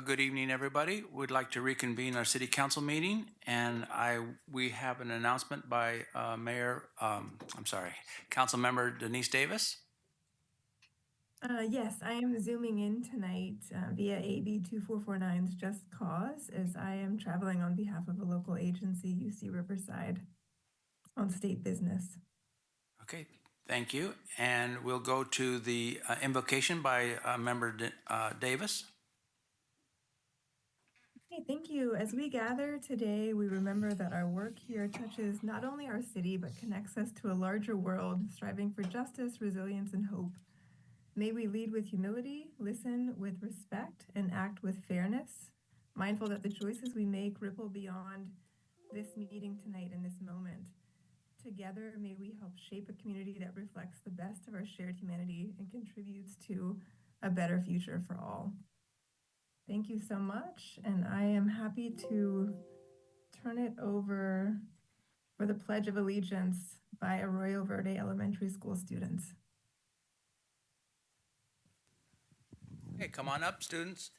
Good evening, everybody. We'd like to reconvene our city council meeting, and we have an announcement by Councilmember Denise Davis. Yes, I am zooming in tonight via AB 2449's Just Cause, as I am traveling on behalf of a local agency, UC Riverside, on state business. Okay, thank you. And we'll go to the invocation by Member Davis. Okay, thank you. As we gather today, we remember that our work here touches not only our city, but connects us to a larger world, striving for justice, resilience, and hope. May we lead with humility, listen with respect, and act with fairness, mindful that the choices we make ripple beyond this meeting tonight and this moment. Together, may we help shape a community that reflects the best of our shared humanity and contributes to a better future for all. Thank you so much, and I am happy to turn it over for the Pledge of Allegiance by Arroyo Verde Elementary School students. Okay, come on up, students.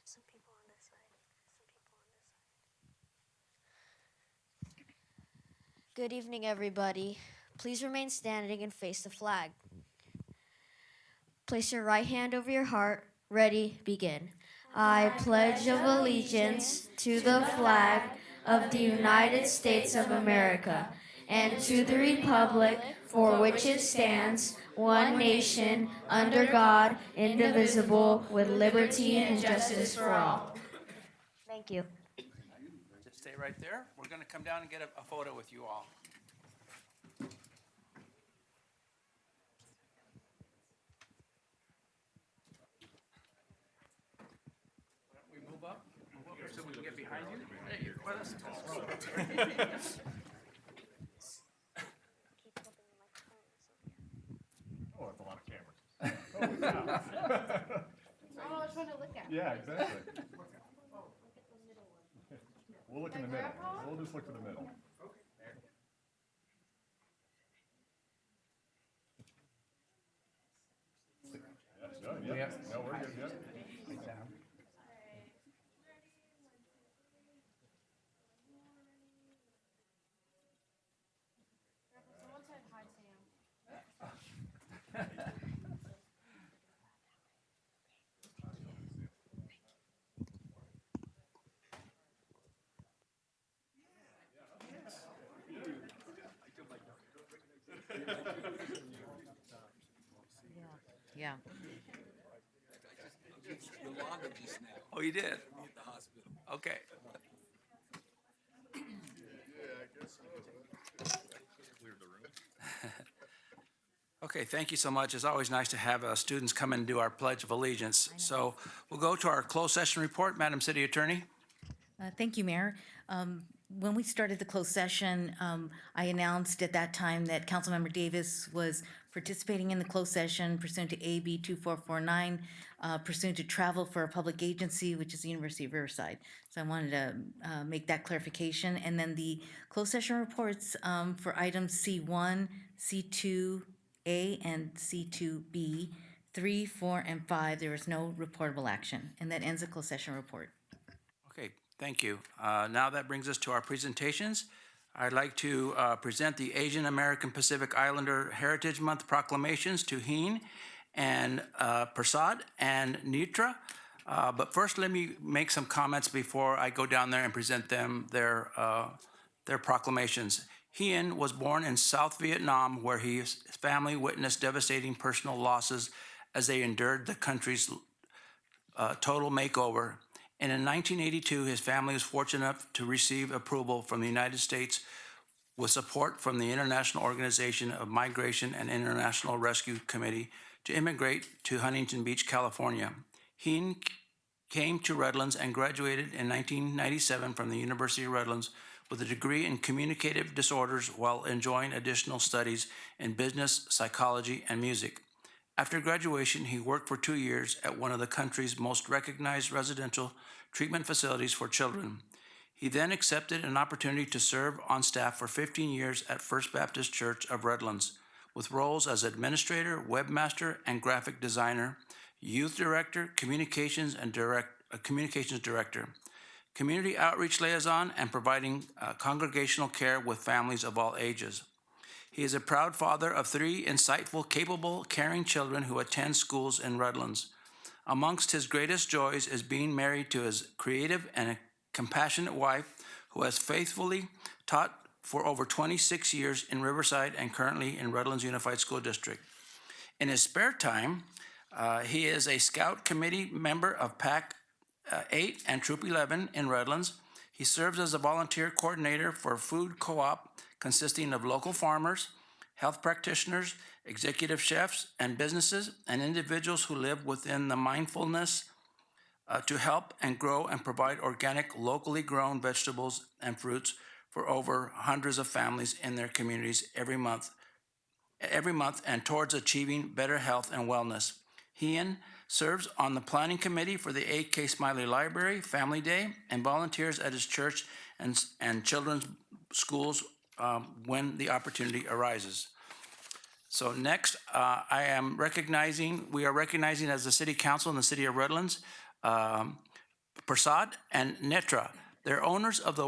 Some people on this side. Good evening, everybody. Please remain standing and face the flag. Place your right hand over your heart. Ready, begin. I pledge of allegiance to the flag of the United States of America and to the republic for which it stands, one nation, under God, indivisible, with liberty and justice for all. Thank you. Just stay right there. We're going to come down and get a photo with you all. We move up so we can get behind you. There you go. Oh, that's a lot of cameras. Oh, which one to look at? Yeah, exactly. We'll look in the middle. We'll just look for the middle. That's good. Yeah. No, we're good. Yeah. Someone said hi, Sam. Yeah. Yolanda just now Oh, you did? at the hospital. Okay. Cleared the room. Okay, thank you so much. It's always nice to have students come and do our Pledge of Allegiance. So we'll go to our closed session report. Madam City Attorney. Thank you, Mayor. When we started the closed session, I announced at that time that Councilmember Davis was participating in the closed session pursuant to AB 2449, pursuant to travel for a public agency, which is the University of Riverside. So I wanted to make that clarification. And then the closed session reports for items C1, C2A, and C2B, 3, 4, and 5, there was no reportable action. And that ends the closed session report. Okay, thank you. Now that brings us to our presentations. I'd like to present the Asian American Pacific Islander Heritage Month proclamations to Heen and Prasad and Nitra. But first, let me make some comments before I go down there and present them their proclamations. Hien was born in South Vietnam, where his family witnessed devastating personal losses as they endured the country's total makeover. And in 1982, his family was fortunate enough to receive approval from the United States with support from the International Organization of Migration and International Rescue Committee to immigrate to Huntington Beach, California. He came to Redlands and graduated in 1997 from the University of Redlands with a degree in communicative disorders while enjoying additional studies in business, psychology, and music. After graduation, he worked for 2 years at one of the country's most recognized residential treatment facilities for children. He then accepted an opportunity to serve on staff for 15 years at First Baptist Church of Redlands, with roles as administrator, webmaster, and graphic designer, youth director, communications director, community outreach liaison, and providing congregational care with families of all ages. He is a proud father of 3 insightful, capable, caring children who attend schools in Redlands. Amongst his greatest joys is being married to his creative and compassionate wife, who has faithfully taught for over 26 years in Riverside and currently in Redlands Unified School District. In his spare time, he is a Scout Committee member of PAC 8 and Troop 11 in Redlands. He serves as a volunteer coordinator for food co-op consisting of local farmers, health practitioners, executive chefs, and businesses, and individuals who live within the mindfulness to help and grow and provide organic, locally grown vegetables and fruits for over hundreds of families in their communities every month and towards achieving better health and wellness. Ian serves on the planning committee for the A.K. Smiley Library Family Day and volunteers at his church and children's schools when the opportunity arises. So next, we are recognizing as the City Council in the City of Redlands, Prasad and Netra. They're owners of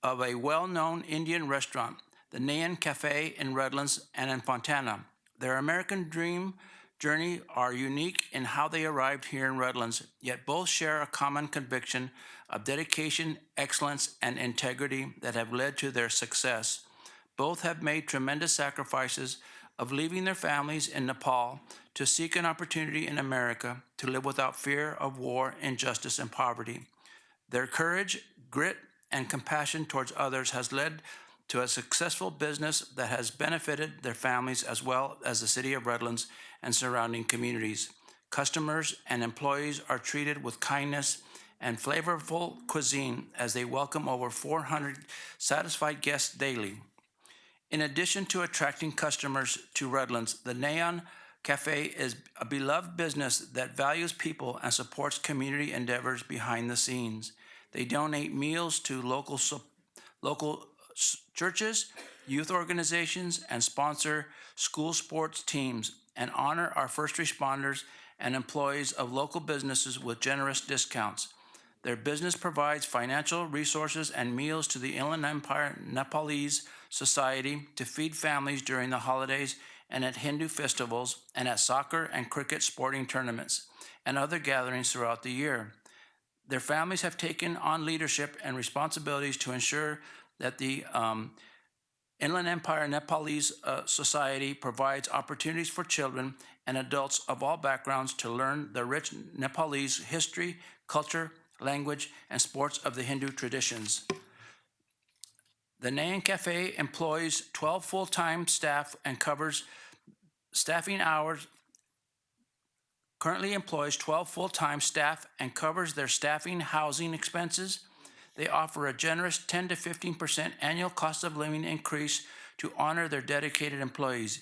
a well-known Indian restaurant, the Nayan Cafe in Redlands and in Fontana. Their American dream journey are unique in how they arrived here in Redlands, yet both share a common conviction of dedication, excellence, and integrity that have led to their success. Both have made tremendous sacrifices of leaving their families in Nepal to seek an opportunity in America to live without fear of war, injustice, and poverty. Their courage, grit, and compassion towards others has led to a successful business that has benefited their families as well as the City of Redlands and surrounding communities. Customers and employees are treated with kindness and flavorful cuisine as they welcome over 400 satisfied guests daily. In addition to attracting customers to Redlands, the Nayan Cafe is a beloved business that values people and supports community endeavors behind the scenes. They donate meals to local churches, youth organizations, and sponsor school sports teams, and honor our first responders and employees of local businesses with generous discounts. Their business provides financial resources and meals to the Inland Empire Nepalese Society to feed families during the holidays and at Hindu festivals and at soccer and cricket sporting tournaments and other gatherings throughout the year. Their families have taken on leadership and responsibilities to ensure that the Inland Empire Nepalese Society provides opportunities for children and adults of all backgrounds to learn the rich Nepalese history, culture, language, and sports of the Hindu traditions. The Nayan Cafe employs 12 full-time staff and covers staffing hours. Currently employs 12 full-time staff and covers their staffing, housing expenses. They offer a generous 10 to 15% annual cost of living increase to honor their dedicated employees.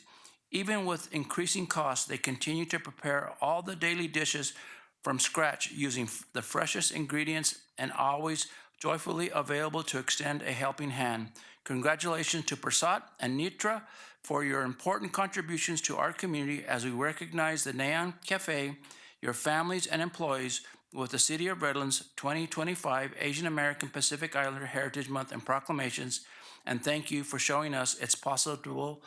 Even with increasing costs, they continue to prepare all the daily dishes from scratch using the freshest ingredients and always joyfully available to extend a helping hand. Congratulations to Prasad and Nitra for your important contributions to our community as we recognize the Nayan Cafe, your families and employees with the City of Redlands 2025 Asian American Pacific Islander Heritage Month and proclamations, and thank you for showing us it's possible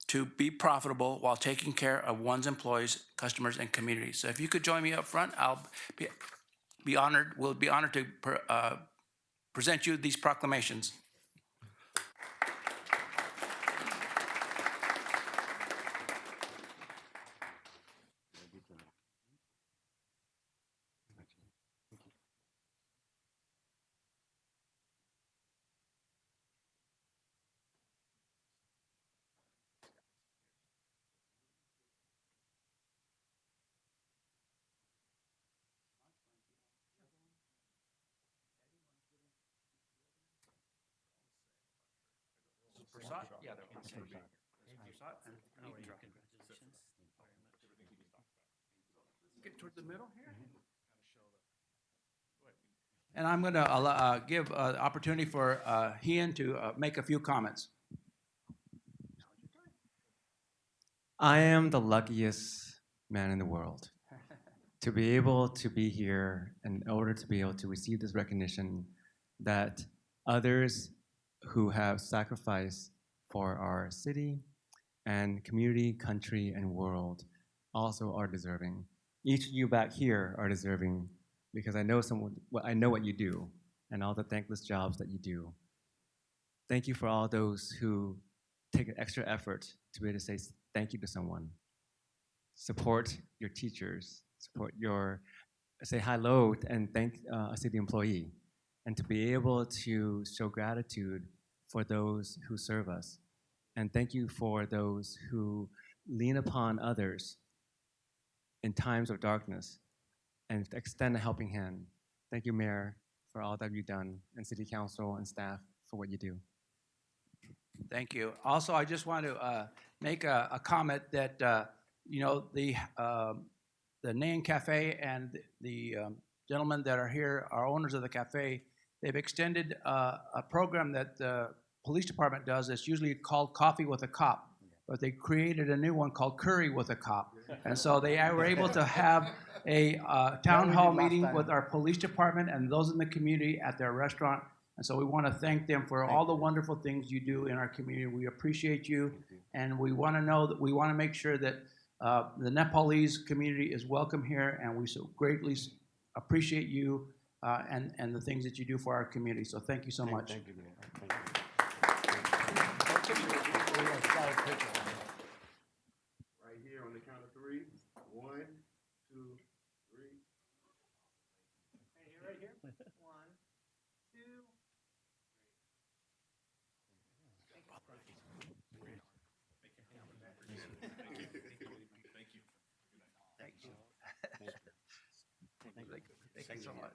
to be profitable while taking care of one's employees, customers, and communities. So if you could join me up front, I'll be honored. We'll be honored to present you these proclamations. Prasad? Yeah, they're on the same page. Prasad and Nitra. Get toward the middle here. And I'm going to give opportunity for Ian to make a few comments. I am the luckiest man in the world to be able to be here in order to be able to receive this recognition that others who have sacrificed for our city and community, country, and world also are deserving. Each of you back here are deserving because I know I know what you do and all the thankless jobs that you do. Thank you for all those who take an extra effort to be able to say thank you to someone. Support your teachers, say hello and thank a city employee, and to be able to show gratitude for those who serve us. And thank you for those who lean upon others in times of darkness and extend a helping hand. Thank you, Mayor, for all that you've done, and City Council and staff for what you do. Thank you. Also, I just want to make a comment that, you know, the Nain Cafe and the gentlemen that are here are owners of the cafe. They've extended a program that the police department does. It's usually called Coffee with a Cop, but they created a new one called Curry with a Cop. And so they were able to have a town hall meeting with our police department and those in the community at their restaurant. And so we want to thank them for all the wonderful things you do in our community. We appreciate you, and we want to know that we want to make sure that the Nepalese community is welcome here, and we so greatly appreciate you and the things that you do for our community. So thank you so much. Thank you, Mayor. Thank you. Right here on the count of three. 1, 2, 3. Hey, right here. 1, 2. Thank you so much.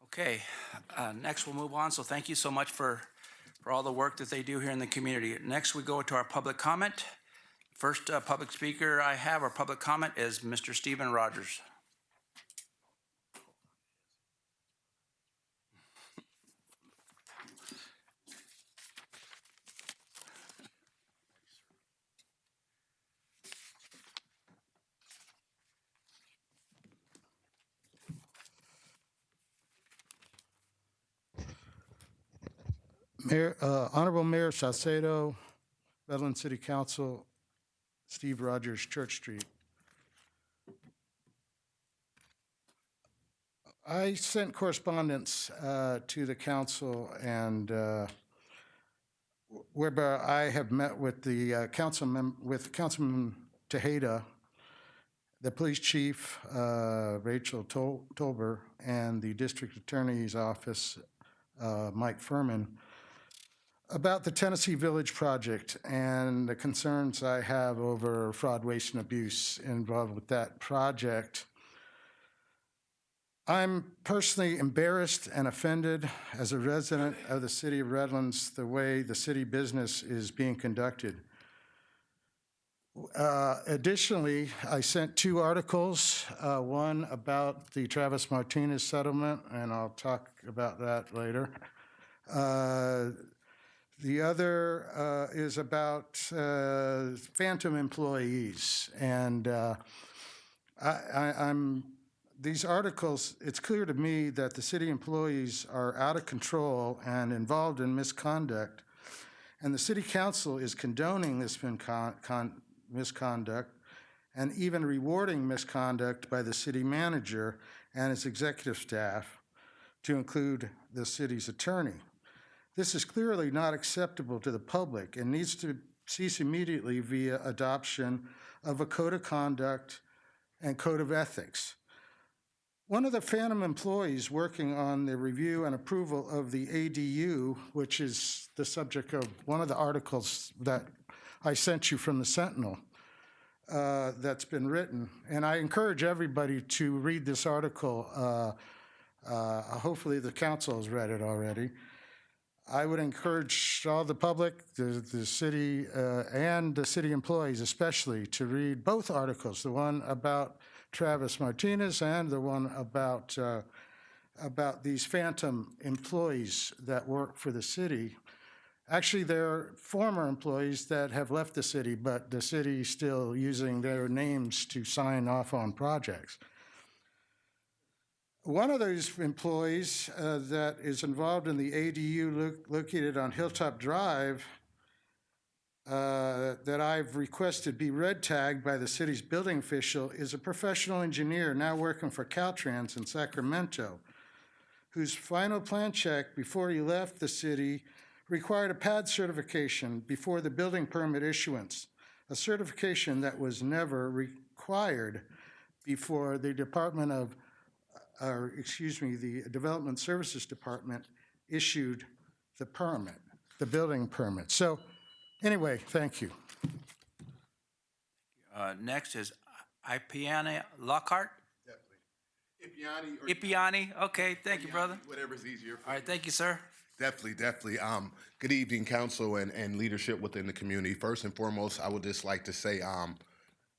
Okay, next we'll move on. So thank you so much for all the work that they do here in the community. Next, we go to our public comment. First public speaker I have, our public comment, is Mr. Stephen Rogers. Mayor, Honorable Mayor SAUCEDO, Redlands City Council, Steve Rogers, Church Street. I sent correspondence to the council and whereby I have met with the Councilman TEJEDA, the police chief, Rachel Tolber, and the district attorney's office, Mike Furman, about the Tennessee Village project and the concerns I have over fraud, waste, and abuse involved with that project. I'm personally embarrassed and offended as a resident of the city of Redlands the way the city business is being conducted. Additionally, I sent 2 articles, one about the Travis Martinez settlement, and I'll talk about that later. The other is about phantom employees, and these articles, it's clear to me that the city employees are out of control and involved in misconduct, and the city council is condoning this misconduct and even rewarding misconduct by the city manager and his executive staff, to include the city's attorney. This is clearly not acceptable to the public and needs to cease immediately via adoption of a code of conduct and code of ethics. One of the phantom employees working on the review and approval of the ADU, which is the subject of one of the articles that I sent you from the Sentinel, that's been written. And I encourage everybody to read this article. Hopefully the council has read it already. I would encourage all the public, the city, and the city employees especially, to read both articles, the one about Travis Martinez and the one about these phantom employees that work for the city. Actually, they're former employees that have left the city, but the city is still using their names to sign off on projects. One of those employees that is involved in the ADU located on Hilltop Drive that I've requested be red tagged by the city's building official is a professional engineer now working for Caltrans in Sacramento, whose final plan check before he left the city required a pad certification before the building permit issuance, a certification that was never required before the the Development Services Department issued the permit, the building permit. So anyway, thank you. Next is Ipiani Lockhart. Definitely. Ipiani, okay, thank you, brother. Whatever's easier for All right, thank you, sir. Definitely. Good evening, council and leadership within the community. First and foremost, I would just like to say I'm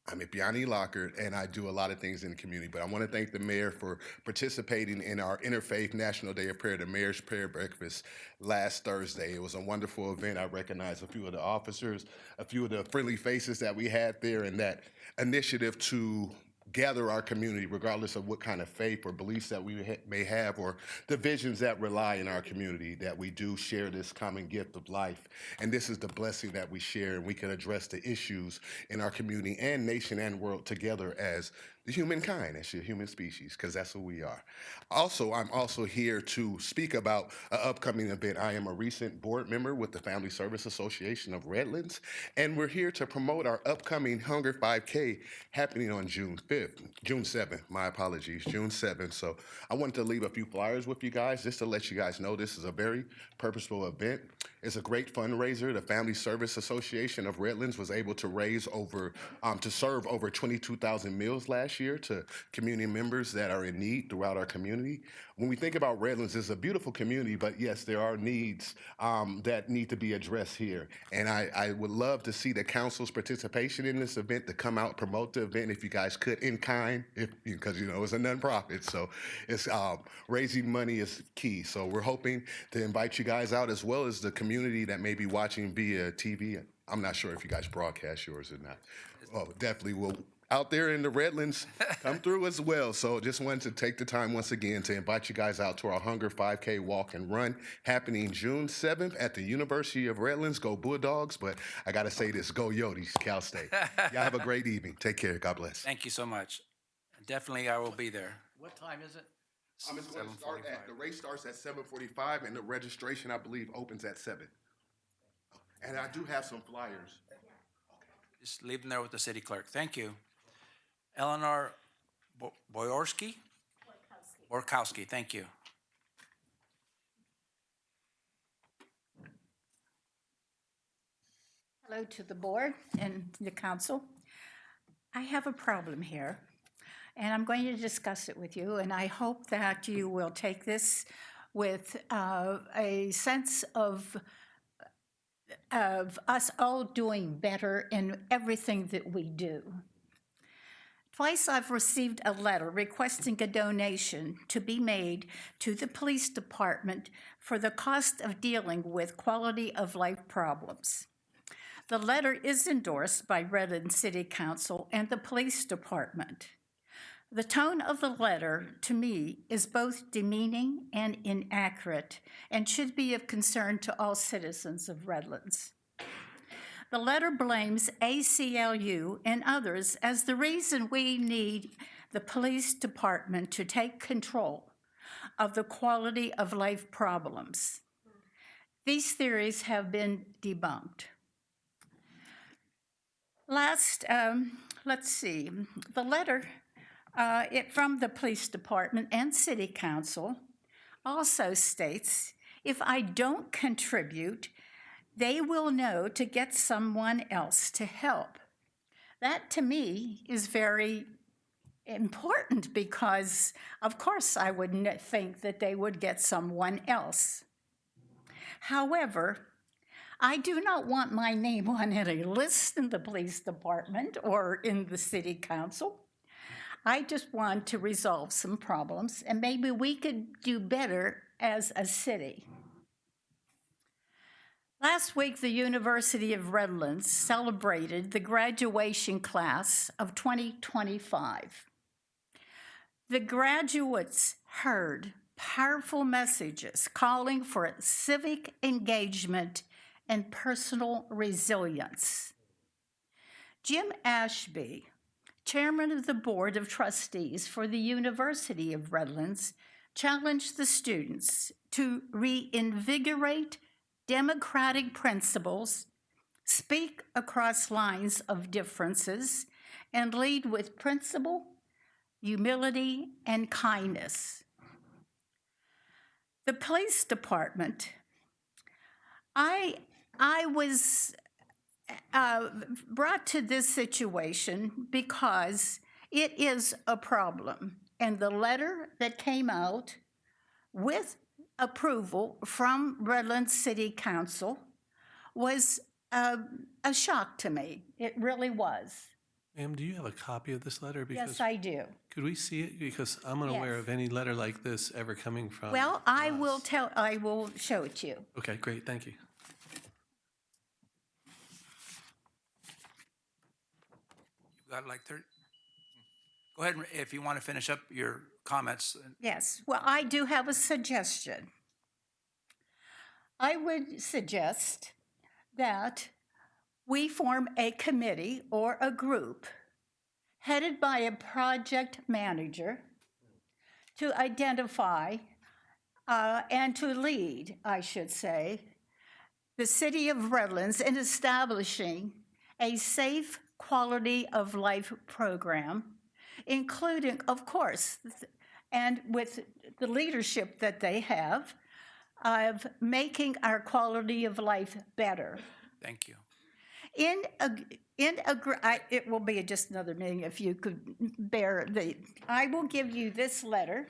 Ipiani Lockhart, and I do a lot of things in the community, but I want to thank the mayor for participating in our Interfaith National Day of Prayer, the Mayor's Prayer Breakfast, last Thursday. It was a wonderful event. I recognize a few of the officers, a few of the friendly faces that we had there, and that initiative to gather our community, regardless of what kind of faith or beliefs that we may have, or divisions that rely in our community, that we do share this common gift of life. And this is the blessing that we share, and we can address the issues in our community and nation and world together as the humankind, as the human species, because that's who we are. Also, I'm also here to speak about an upcoming event. I am a recent board member with the Family Service Association of Redlands, and we're here to promote our upcoming Hunger 5K happening on June 7th, my apologies, June 7th. So I wanted to leave a few flyers with you guys just to let you guys know this is a very purposeful event. It's a great fundraiser. The Family Service Association of Redlands was able to raise to serve over 22,000 meals last year to community members that are in need throughout our community. When we think about Redlands, it's a beautiful community, but yes, there are needs that need to be addressed here. And I would love to see the council's participation in this event, to come out, promote the event if you guys could, in kind, because it's a nonprofit. So it's raising money is key. So we're hoping to invite you guys out, as well as the community that may be watching via TV. I'm not sure if you guys broadcast yours or not. Oh, definitely will. Out there in the Redlands, come through as well. So just wanted to take the time once again to invite you guys out to our Hunger 5K Walk and Run happening June 7th at the University of Redlands. Go Bulldogs, but I got to say this, go Yotes, Cal State. Y'all have a great evening. Take care. God bless. Thank you so much. Definitely, I will be there. What time is it? It's going to start the race starts at 7:45, and the registration, I believe, opens at 7. And I do have some flyers. Just leave them there with the city clerk. Thank you. Eleanor Boyorski? Borkowski, thank you. Hello to the board and the council. I have a problem here, and I'm going to discuss it with you, and I hope that you will take this with a sense of us all doing better in everything that we do. Twice I've received a letter requesting a donation to be made to the police department for the cost of dealing with quality of life problems. The letter is endorsed by Redlands City Council and the police department. The tone of the letter, to me, is both demeaning and inaccurate and should be of concern to all citizens of Redlands. The letter blames ACLU and others as the reason we need the police department to take control of the quality of life problems. These theories have been debunked. Last, let's see, the letter from the police department and city council also states, if I don't contribute, they will know to get someone else to help. That to me is very important because, of course, I wouldn't think that they would get someone else. However, I do not want my name on any list in the police department or in the city council. I just want to resolve some problems, and maybe we could do better as a city. Last week, the University of Redlands celebrated the graduation class of 2025. The graduates heard powerful messages calling for civic engagement and personal resilience. Jim Ashby, chairman of the Board of Trustees for the University of Redlands, challenged the students to reinvigorate democratic principles, speak across lines of differences, and lead with principle, humility, and kindness. The police department, I was brought to this situation because it is a problem. And the letter that came out with approval from Redlands City Council was a shock to me. It really was. Ma'am, do you have a copy of this letter? Yes, I do. Could we see it? Because I'm unaware Yes. of any letter like this ever coming from. Well, I us. will show it to you. Okay, great, thank you. You got like 30? Go ahead, if you want to finish up your comments. Yes, well, I do have a suggestion. I would suggest that we form a committee or a group headed by a project manager to identify and to lead, I should say, the city of Redlands in establishing a safe quality of life program, including, of course, and with the leadership that they have, of making our quality of life better. Thank you. It will be just another meeting if you could bear I will give you this letter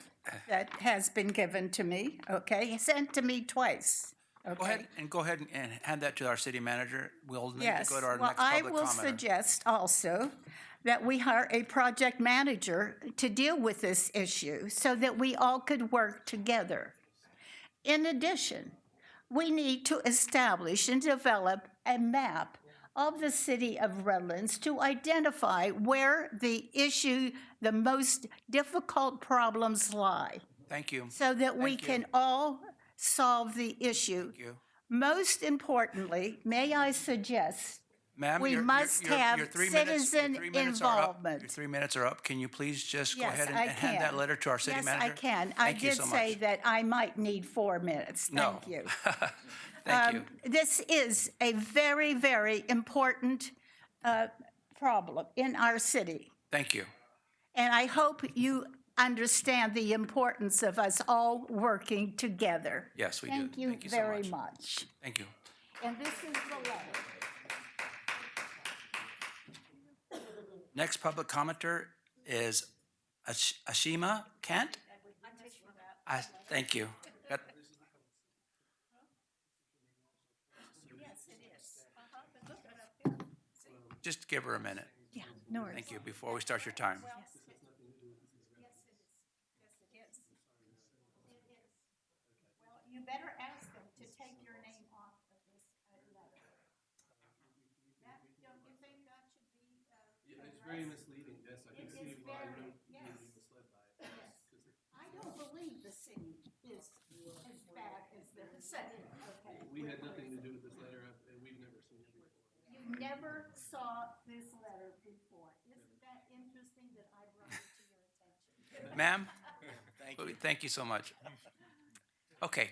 that has been given to me, okay, sent to me twice. Okay. Go ahead and hand that to our city manager. We'll need to Yes, go to our well, next I public will commenter. suggest also that we hire a project manager to deal with this issue so that we all could work together. In addition, we need to establish and develop a map of the city of Redlands to identify where the most difficult problems lie, Thank you. so that we Thank you. can all solve the issue. Thank you. Most importantly, may I suggest Ma'am, we must have citizen involvement. Your 3 minutes are up. Can you please just go Yes, ahead I and hand that can. letter to our city Yes, manager? I can. I Thank you did so say much. that I might need 4 minutes. No. Thank you. Thank you. This is a very, very important problem in our city. Thank you. And I hope you understand the importance of us all working together. Yes, we do. Thank you Thank you so very much. much. Thank you. And this is the letter. Next public commenter is Ashima Kent. Thank you. Just give her a minute. Yeah, no worries. Thank you, before we start your time. You better ask them to take your name off of this letter. Don't you think that should be? It's very misleading, yes, I can see why you would be misled by it. I don't believe the city is as bad as they're saying, okay? We had nothing to do with this letter, and we've never seen it before. You never saw this letter before. Isn't that interesting that I brought it to your attention? Ma'am? Thank you so much. Okay,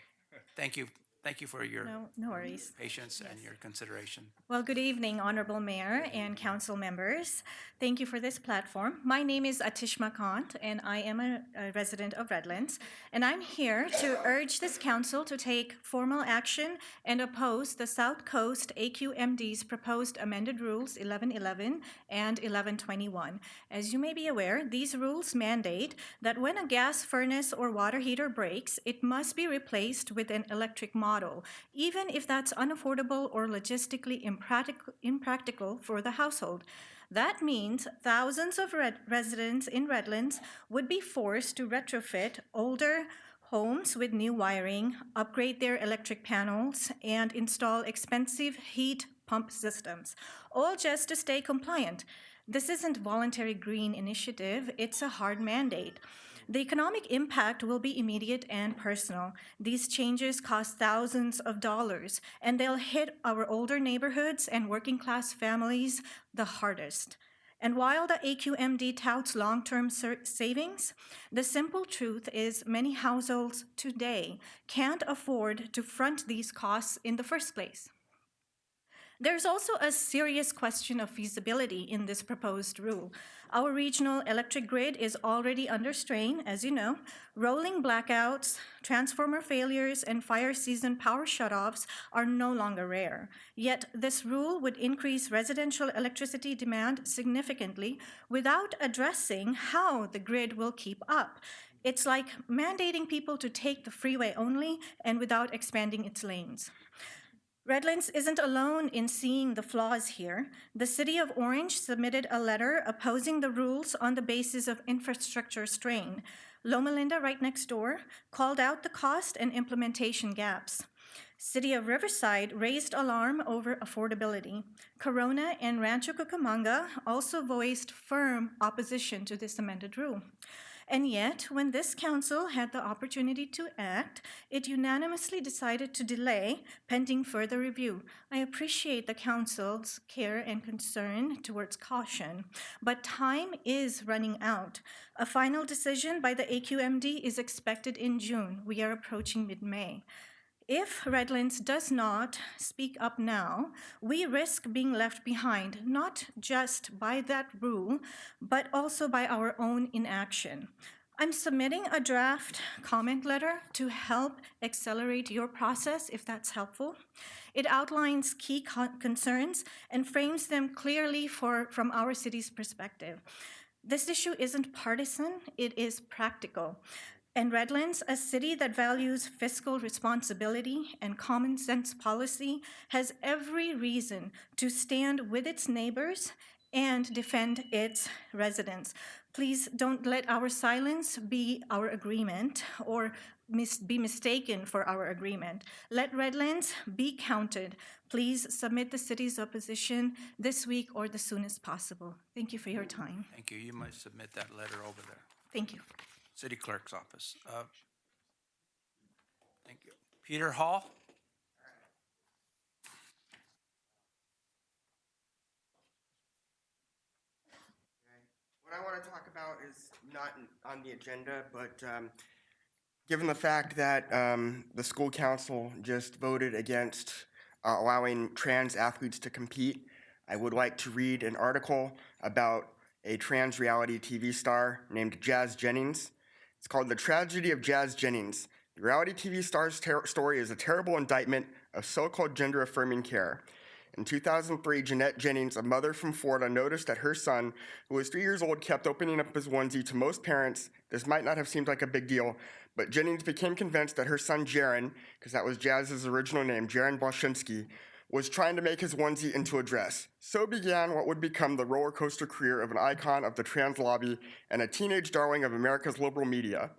thank you. Thank you for your No worries. patience and your consideration. Well, good evening, Honorable Mayor and Council members. Thank you for this platform. My name is Atishma Kant, and I am a resident of Redlands. And I'm here to urge this council to take formal action and oppose the South Coast AQMD's proposed amended rules 1111 and 1121. As you may be aware, these rules mandate that when a gas furnace or water heater breaks, it must be replaced with an electric model, even if that's unaffordable or logistically impractical for the household. That means thousands of residents in Redlands would be forced to retrofit older homes with new wiring, upgrade their electric panels, and install expensive heat pump systems, all just to stay compliant. This isn't voluntary green initiative, it's a hard mandate. The economic impact will be immediate and personal. These changes cost thousands of dollars, and they'll hit our older neighborhoods and working class families the hardest. And while the AQMD touts long-term savings, the simple truth is many households today can't afford to front these costs in the first place. There's also a serious question of feasibility in this proposed rule. Our regional electric grid is already under strain, as you know. Rolling blackouts, transformer failures, and fire season power shutoffs are no longer rare. Yet this rule would increase residential electricity demand significantly without addressing how the grid will keep up. It's like mandating people to take the freeway only and without expanding its lanes. Redlands isn't alone in seeing the flaws here. The City of Orange submitted a letter opposing the rules on the basis of infrastructure strain. Loma Linda, right next door, called out the cost and implementation gaps. City of Riverside raised alarm over affordability. Corona and Rancho Cucamonga also voiced firm opposition to this amended rule. And yet, when this council had the opportunity to act, it unanimously decided to delay pending further review. I appreciate the council's care and concern towards caution, but time is running out. A final decision by the AQMD is expected in June. We are approaching mid-May. If Redlands does not speak up now, we risk being left behind, not just by that rule, but also by our own inaction. I'm submitting a draft comment letter to help accelerate your process, if that's helpful. It outlines key concerns and frames them clearly from our city's perspective. This issue isn't partisan, it is practical. And Redlands, a city that values fiscal responsibility and common sense policy, has every reason to stand with its neighbors and defend its residents. Please don't let our silence be our agreement or be mistaken for our agreement. Let Redlands be counted. Please submit the city's opposition this week or the soonest possible. Thank you for your time. Thank you. You must submit that letter over there. Thank you. City Clerk's office. Thank you. Peter Hall? What I want to talk about is not on the agenda, but given the fact that the school council just voted against allowing trans athletes to compete, I would like to read an article about a trans reality TV star named Jazz Jennings. It's called The Tragedy of Jazz Jennings. The reality TV star's story is a terrible indictment of so-called gender-affirming care. In 2003, Jeanette Jennings, a mother from Florida, noticed that her son, who was 3 years old, kept opening up his onesie. To most parents, this might not have seemed like a big deal, but Jennings became convinced that her son, Jaron, because that was Jazz's original name, Jaron Blashinsky, was trying to make his onesie into a dress. So began what would become the roller coaster career of an icon of the trans lobby and a teenage darling of America's liberal media.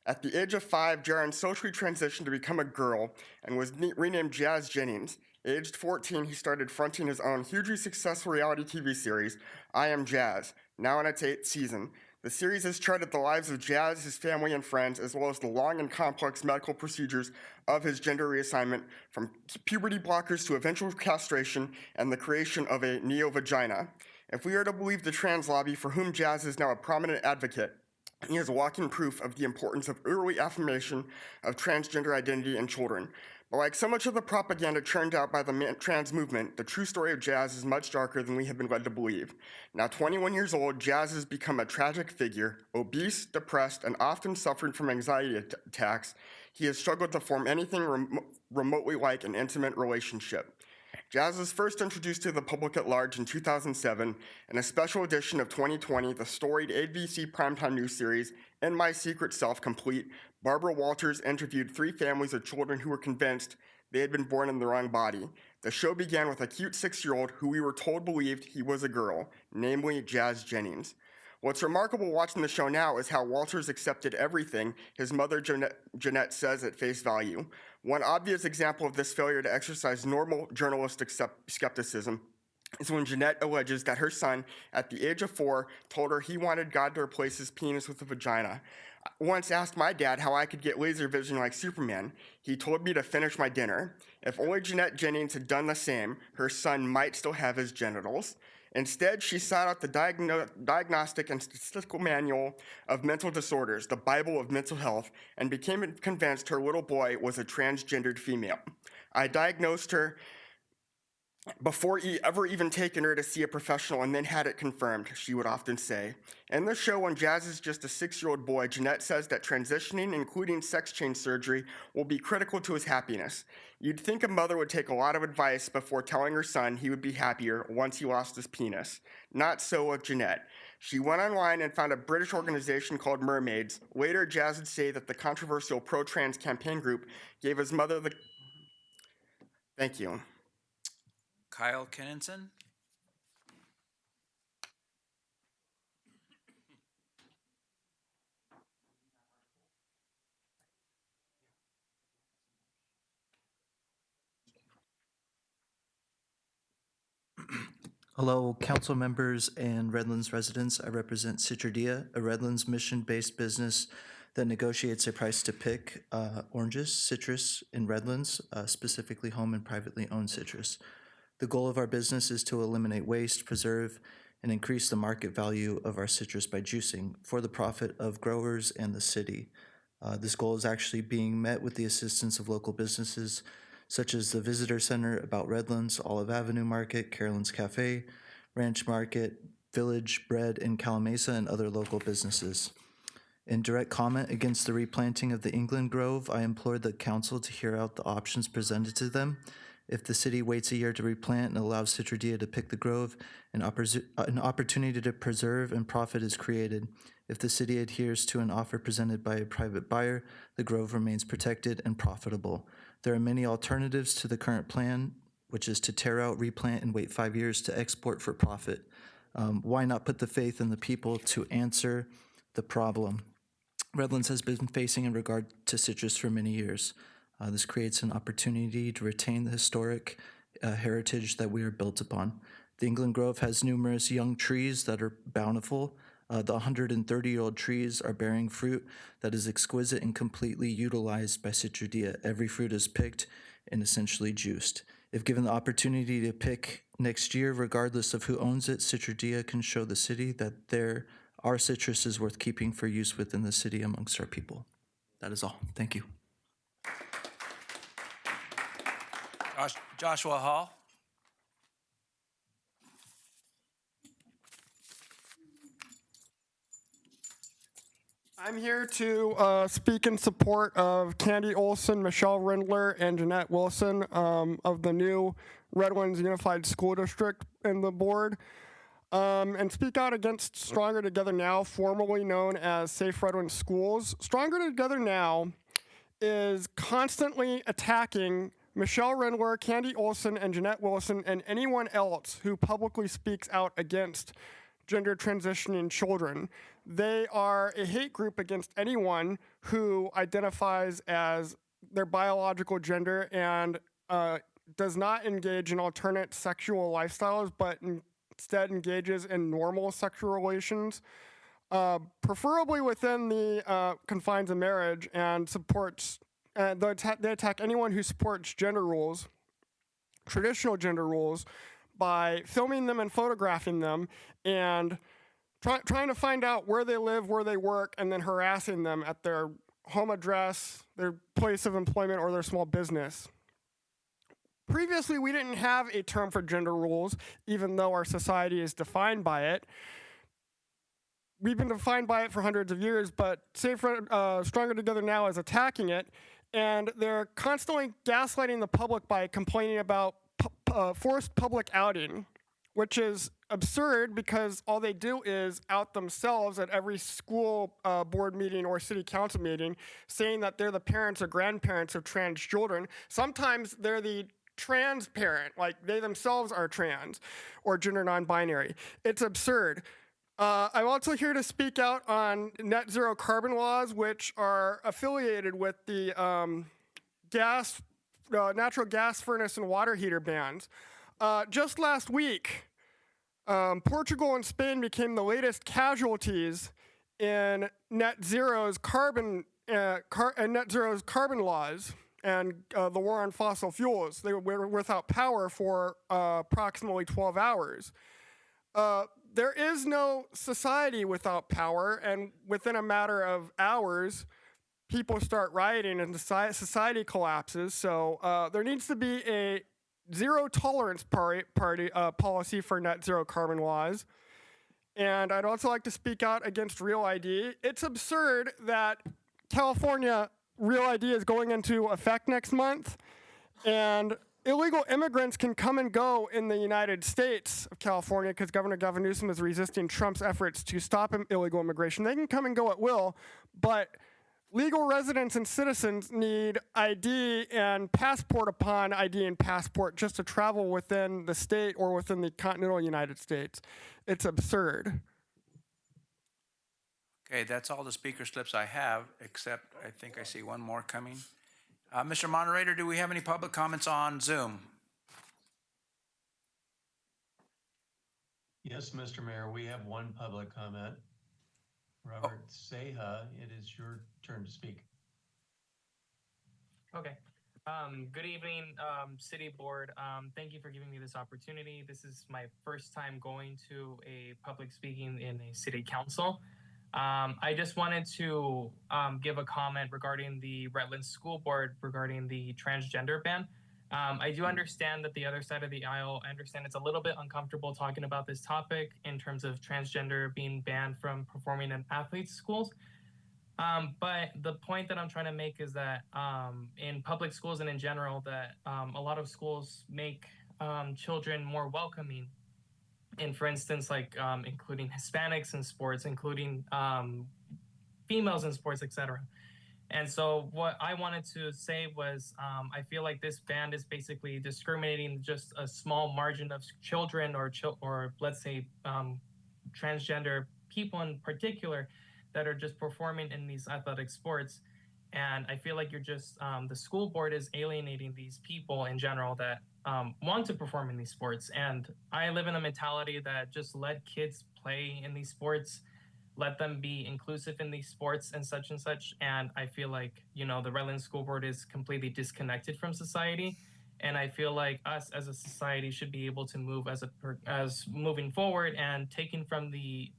At the age of 5, Jaron socially transitioned to become a girl and was renamed Jazz Jennings. Aged 14, he started fronting his own hugely successful reality TV series, I Am Jazz, now in its 8th season. The series has charted the lives of Jazz, his family and friends, as well as the long and complex medical procedures of his gender reassignment, from puberty blockers to eventual castration and the creation of a neo-vagina. If we are to believe the trans lobby, for whom Jazz is now a prominent advocate, He is walking proof of the importance of early affirmation of transgender identity in children. But like so much of the propaganda churned out by the trans movement, the true story of Jazz is much darker than we have been led to believe. Now 21 years old, Jazz has become a tragic figure. Obese, depressed, and often suffering from anxiety attacks, he has struggled to form anything remotely like an intimate relationship. Jazz was first introduced to the public at large in 2007 in a special edition of 2020, the storied ABC primetime news series, In My Secret Self Complete. Barbara Walters interviewed 3 families of children who were convinced they had been born in the wrong body. The show began with a cute 6-year-old who we were told believed he was a girl, namely Jazz Jennings. What's remarkable watching the show now is how Walters accepted everything his mother Jeanette says at face value. One obvious example of this failure to exercise normal journalistic skepticism is when Jeanette alleges that her son, at the age of 4, told her he wanted God to replace his penis with a vagina. I once asked my dad how I could get laser vision like Superman. He told me to finish my dinner. If only Jeanette Jennings had done the same, her son might still have his genitals. Instead, she sought out the Diagnostic and Statistical Manual of Mental Disorders, the Bible of Mental Health, and became convinced her little boy was a transgendered female. I diagnosed her before ever even taken her to see a professional and then had it confirmed, she would often say. In the show, when Jazz is just a 6-year-old boy, Jeanette says that transitioning, including sex change surgery, will be critical to his happiness. You'd think a mother would take a lot of advice before telling her son he would be happier once he lost his penis. Not so with Jeanette. She went online and found a British organization called Mermaids. Later, Jazz would say that the controversial pro-trans campaign group gave his mother the... Thank you. Kyle Kenninson. Hello, council members and Redlands residents. I represent Citridia, a Redlands mission-based business that negotiates a price to pick oranges, citrus in Redlands, specifically home and privately owned citrus. The goal of our business is to eliminate waste, preserve, and increase the market value of our citrus by juicing for the profit of growers and the city. This goal is actually being met with the assistance of local businesses such as the Visitor Center about Redlands, Olive Avenue Market, Carolyn's Cafe, Ranch Market, Village Bread in Calamasa, and other local businesses. In direct comment against the replanting of the England Grove, I implored the council to hear out the options presented to them. If the city waits a year to replant and allows Citridia to pick the grove, an opportunity to preserve and profit is created. If the city adheres to an offer presented by a private buyer, the grove remains protected and profitable. There are many alternatives to the current plan, which is to tear out, replant, and wait 5 years to export for profit. Why not put the faith in the people to answer the problem Redlands has been facing in regard to citrus for many years? This creates an opportunity to retain the historic heritage that we are built upon. The England Grove has numerous young trees that are bountiful. The 130-year-old trees are bearing fruit that is exquisite and completely utilized by Citridia. Every fruit is picked and essentially juiced. If given the opportunity to pick next year, regardless of who owns it, Citridia can show the city that our citrus is worth keeping for use within the city amongst our people. That is all. Thank you. Joshua Hall. I'm here to speak in support of Candy Olson, Michelle Rindler, and Jeanette Wilson of the new Redlands Unified School District and the board, and speak out against Stronger Together Now, formerly known as Safe Redlands Schools. Stronger Together Now is constantly attacking Michelle Rindler, Candy Olson, and Jeanette Wilson, and anyone else who publicly speaks out against gender transitioning children. They are a hate group against anyone who identifies as their biological gender and does not engage in alternate sexual lifestyles, but instead engages in normal sexual relations, preferably within the confines of marriage, and supports. They attack anyone who supports gender roles, traditional gender roles, by filming them and photographing them and trying to find out where they live, where they work, and then harassing them at their home address, their place of employment, or their small business. Previously, we didn't have a term for gender roles, even though our society is defined by it. We've been defined by it for hundreds of years, but Stronger Together Now is attacking it, and they're constantly gaslighting the public by complaining about forced public outing, which is absurd because all they do is out themselves at every school board meeting or city council meeting, saying that they're the parents or grandparents of trans children. Sometimes they're the trans parent, like they themselves are trans or gender non-binary. It's absurd. I'm also here to speak out on net zero carbon laws, which are affiliated with the natural gas furnace and water heater bans. Just last week, Portugal and Spain became the latest casualties in net zero's carbon laws and the war on fossil fuels. They were without power for approximately 12 hours. There is no society without power, and within a matter of hours, people start rioting and society collapses. So there needs to be a zero tolerance policy for net zero carbon laws. And I'd also like to speak out against Real ID. It's absurd that California Real ID is going into effect next month, and illegal immigrants can come and go in the United States of California because Governor Gavin Newsom is resisting Trump's efforts to stop illegal immigration. They can come and go at will, but legal residents and citizens need ID and passport upon ID and passport just to travel within the state or within the continental United States. It's absurd. Okay, that's all the speaker slips I have, except I think I see one more coming. Mr. Moderator, do we have any public comments on Zoom? Yes, Mr. Mayor, we have one public comment. Robert Seha, it is your turn to speak. Okay. Good evening, City Board. Thank you for giving me this opportunity. This is my first time going to a public speaking in a city council. I just wanted to give a comment regarding the Redlands School Board regarding the transgender ban. I do understand that the other side of the aisle, I understand it's a little bit uncomfortable talking about this topic in terms of transgender being banned from performing in athletes' schools. But the point that I'm trying to make is that in public schools and in general, that a lot of schools make children more welcoming. And for instance, like including Hispanics in sports, including females in sports, etc. And so what I wanted to say was I feel like this ban is basically discriminating just a small margin of children or let's say transgender people in particular that are just performing in these athletic sports. And I feel like you're just, the school board is alienating these people in general that want to perform in these sports. And I live in a mentality that just let kids play in these sports, let them be inclusive in these sports and such. And I feel like, you know, the Redlands School Board is completely disconnected from society. And I feel like us as a society should be able to move as moving forward and taking from the,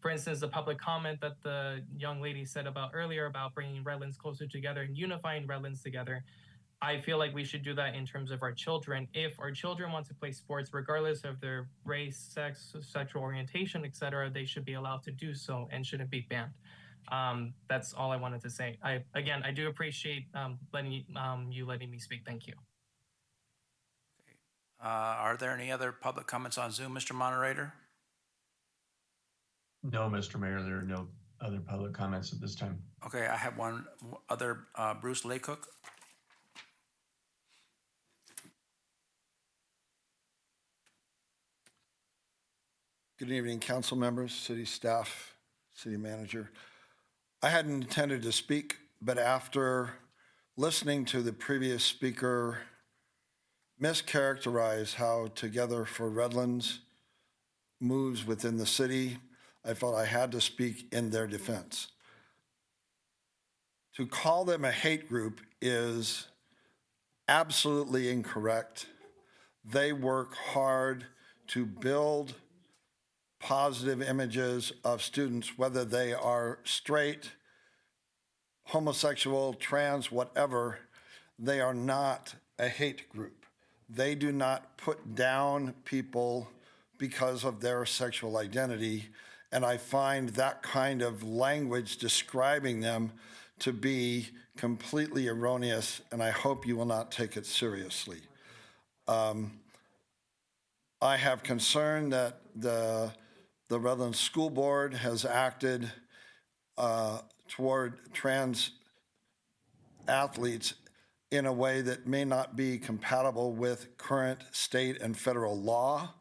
for instance, the public comment that the young lady said about earlier about bringing Redlands closer together and unifying Redlands together. I feel like we should do that in terms of our children. If our children want to play sports, regardless of their race, sex, sexual orientation, etc., they should be allowed to do so and shouldn't be banned. That's all I wanted to say. I do appreciate you letting me speak. Thank you. Are there any other public comments on Zoom, Mr. Moderator? No, Mr. Mayor, there are no other public comments at this time. Okay, I have one other, Bruce Laycook. Good evening, council members, city staff, city manager. I hadn't intended to speak, but after listening to the previous speaker mischaracterize how Together for Redlands moves within the city, I felt I had to speak in their defense. To call them a hate group is absolutely incorrect. They work hard to build positive images of students, whether they are straight, homosexual, trans, whatever. They are not a hate group. They do not put down people because of their sexual identity. And I find that kind of language describing them to be completely erroneous, and I hope you will not take it seriously. I have concern that the Redlands School Board has acted toward trans athletes in a way that may not be compatible with current state and federal law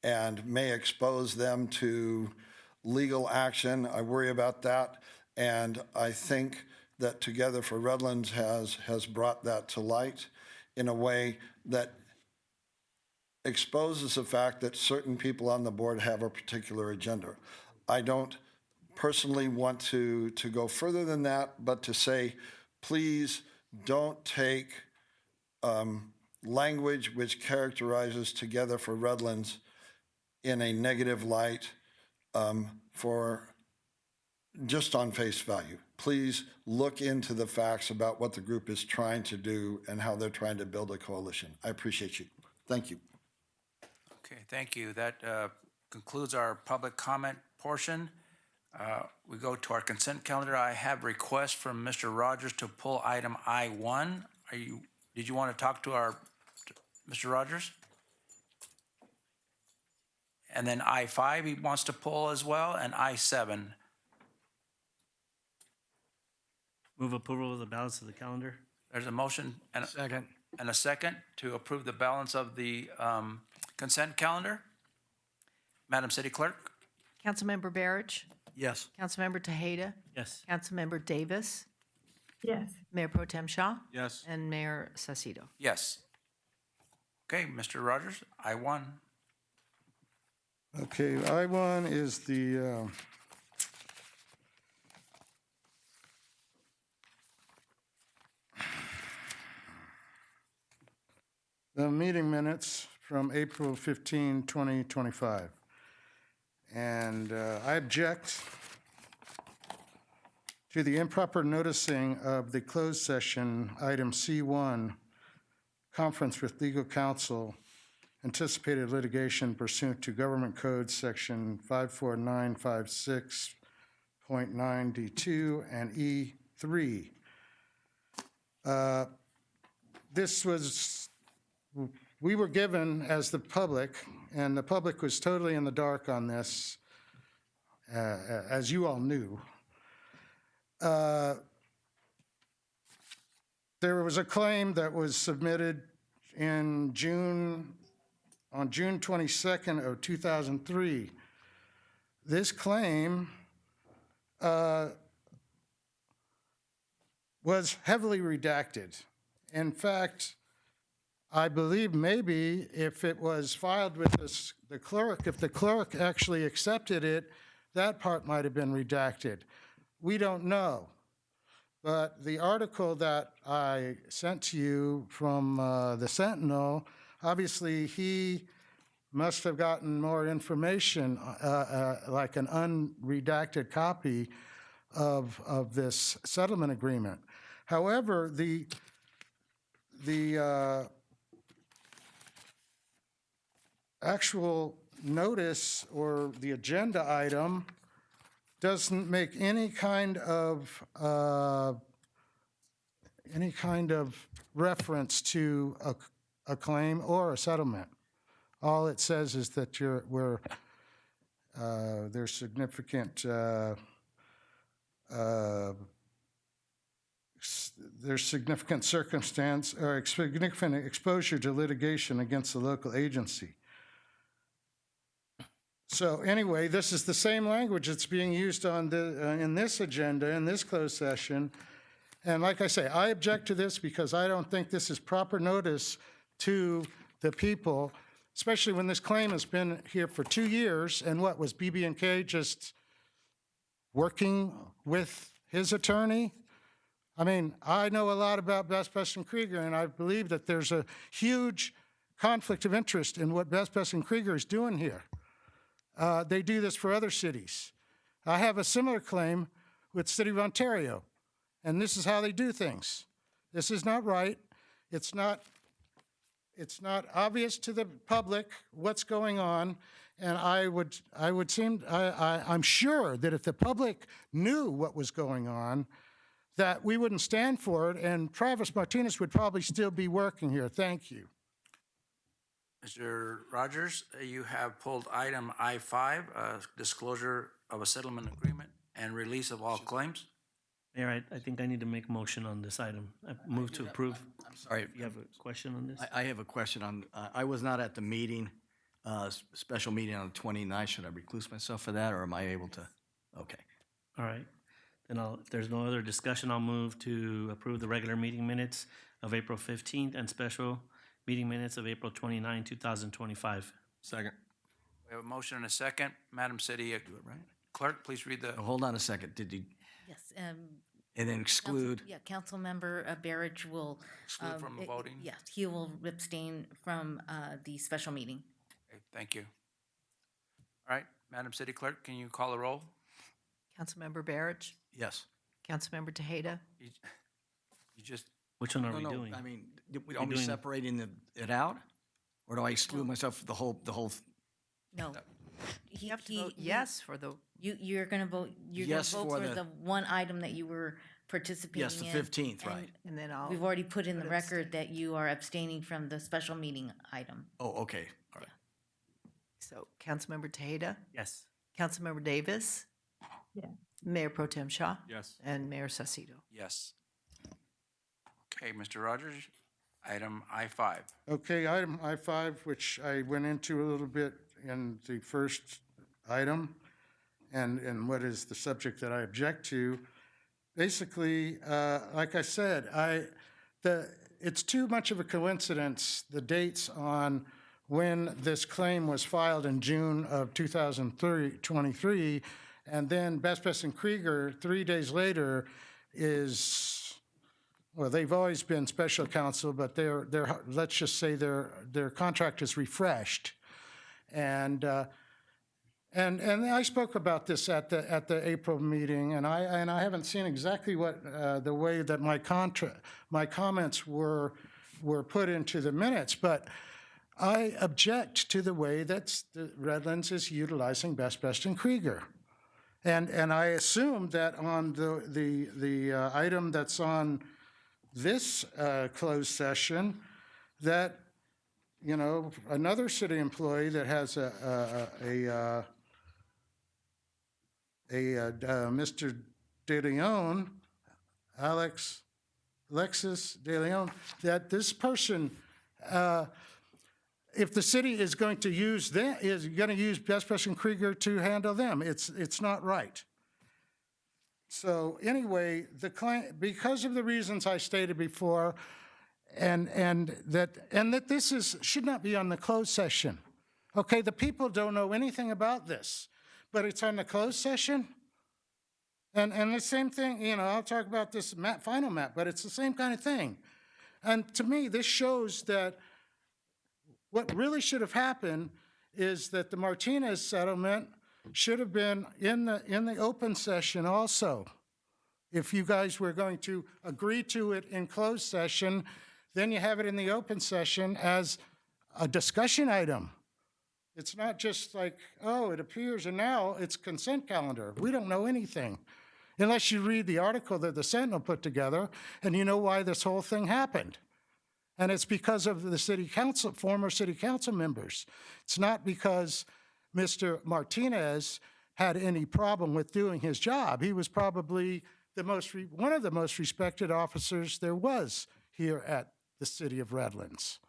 and may expose them to legal action. I worry about that, and I think that Together for Redlands has brought that to light in a way that exposes the fact that certain people on the board have a particular agenda. I don't personally want to go further than that, but to say, please don't take language which characterizes Together for Redlands in a negative light for just on face value. Please look into the facts about what the group is trying to do and how they're trying to build a coalition. I appreciate you. Thank you. Okay, thank you. That concludes our public comment portion. We go to our consent calendar. I have requests from Mr. Rogers to pull item I-1. Did you want to talk to Mr. Rogers? And then I-5 he wants to pull as well, and I-7. Move approval of the balance of the calendar. There's a motion and Second. a second to approve the balance of the consent calendar. Madam City Clerk? Councilmember BARICH? Yes. Councilmember TEJEDA? Yes. Councilmember Davis? Yes. Mayor Pro Tem Shaw? Yes. And Mayor SAUCEDO? Yes. Okay, Mr. Rogers, I-1. Okay, I-1 is the meeting minutes from April 15, 2025. And I object to the improper noticing of the closed session, item C1, conference with legal counsel, anticipated litigation pursuant to Government Code Section 54956.9D2 and E3. We were given as the public, and the public was totally in the dark on this, as you all knew. There was a claim that was submitted in on June 22nd of 2003. This claim was heavily redacted. In fact, I believe maybe if it was filed with the clerk, if the clerk actually accepted it, that part might have been redacted. We don't know. But the article that I sent to you from the Sentinel, obviously he must have gotten more information, like an unredacted copy of this settlement agreement. However, the actual notice or the agenda item doesn't make any kind of reference to a claim or a settlement. All it says is that there's significant circumstance or significant exposure to litigation against the local agency. So anyway, this is the same language that's being used on in this agenda, in this closed session. And like I say, I object to this because I don't think this is proper notice to the people, especially when this claim has been here for 2 years. And what was BB&K just working with his attorney? I mean, I know a lot about Best Best & Krieger, and I believe that there's a huge conflict of interest in what Best Best & Krieger is doing here. They do this for other cities. I have a similar claim with City of Ontario, and this is how they do things. This is not right. It's not obvious to the public what's going on, and I'm sure that if the public knew what was going on, that we wouldn't stand for it, and Travis Martinez would probably still be working here. Thank you. Mr. Rogers, you have pulled item I-5, disclosure of a settlement agreement and release of all claims. Mayor, I think I need to make a motion on this item. I move to approve. I'm sorry. You have a question on this? I have a question on, I was not at the meeting, special meeting on the 29th. Should I recluse myself for that, or am I able to? Okay. All right. Then if there's no other discussion, I'll move to approve the regular meeting minutes of April 15th and special meeting minutes of April 29, 2025. Second. We have a motion and a second. Madam City Clerk, please read the. Hold on a second. Did you? Yes. And then exclude? Councilmember BARICH will. Exclude from voting? Yes, he will abstain from the special meeting. Okay, thank you. All right, Madam City Clerk, can you call the roll? Councilmember BARICH? Yes. Councilmember TEJEDA? You just. Which one are we doing? I mean, are we separating it out? Or do I exclude myself for the whole? No. You have to vote yes for the. You're going to vote. You're Yes going to vote for for the- the one item that you were participating in. Yes, the 15th, right. And then I'll. We've already put in the record that you are abstaining from the special meeting item. Oh, okay. All right. So Councilmember Tejeda? Yes. Councilmember Davis? Yes. Mayor Pro Tem Shaw? Yes. And Mayor SAUCEDO? Yes. Okay, Mr. Rogers, item I-5. Okay, item I-5, which I went into a little bit in the first item, and what is the subject that I object to. Basically, like I said, it's too much of a coincidence, the dates on when this claim was filed in June of 2023, and then Best and Krieger 3 days later is, well, they've always been special counsel, but let's just say their contract is refreshed. And I spoke about this at the April meeting, and I haven't seen exactly what the way that my comments were put into the minutes, but I object to the way that the Redlands is utilizing Best and Krieger. And I assume that on the item that's on this closed session, that, you know, another city employee that has Mr. De Leon, Alexis De Leon, that this person, if the city is going to use Best and Krieger to handle them, it's not right. So anyway, the client, because of the reasons I stated before, and that this should not be on the closed session. Okay, the people don't know anything about this, but it's on the closed session. And the same thing, you know, I'll talk about this final map, but it's the same kind of thing. And to me, this shows that what really should have happened is that the Martinez settlement should have been in the open session also. If you guys were going to agree to it in closed session, then you have it in the open session as a discussion item. It's not just like, oh, it appears, and now it's consent calendar. We don't know anything. Unless you read the article that the Sentinel put together, and you know why this whole thing happened. And it's because of the city council, former city council members. It's not because Mr. Martinez had any problem with doing his job. He was probably one of the most respected officers there was here at the city of Redlands.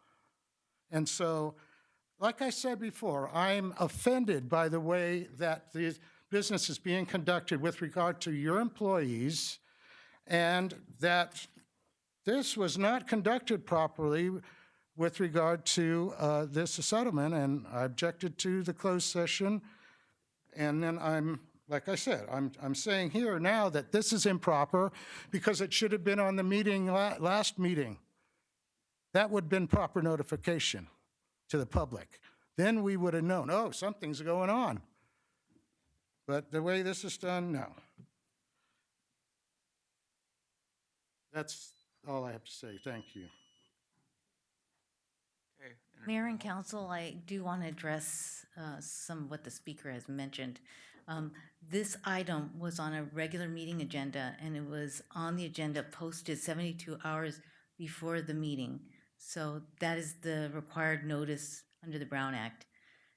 And so, like I said before, I'm offended by the way that the business is being conducted with regard to your employees, and that this was not conducted properly with regard to this settlement, and I objected to the closed session. And then like I said, I'm saying here now that this is improper because it should have been on the meeting, last meeting. That would have been proper notification to the public. Then we would have known, oh, something's going on. But the way this is done, no. That's all I have to say. Thank you. Okay. Mayor and council, I do want to address some of what the speaker has mentioned. This item was on a regular meeting agenda, and it was on the agenda posted 72 hours before the meeting. So that is the required notice under the Brown Act.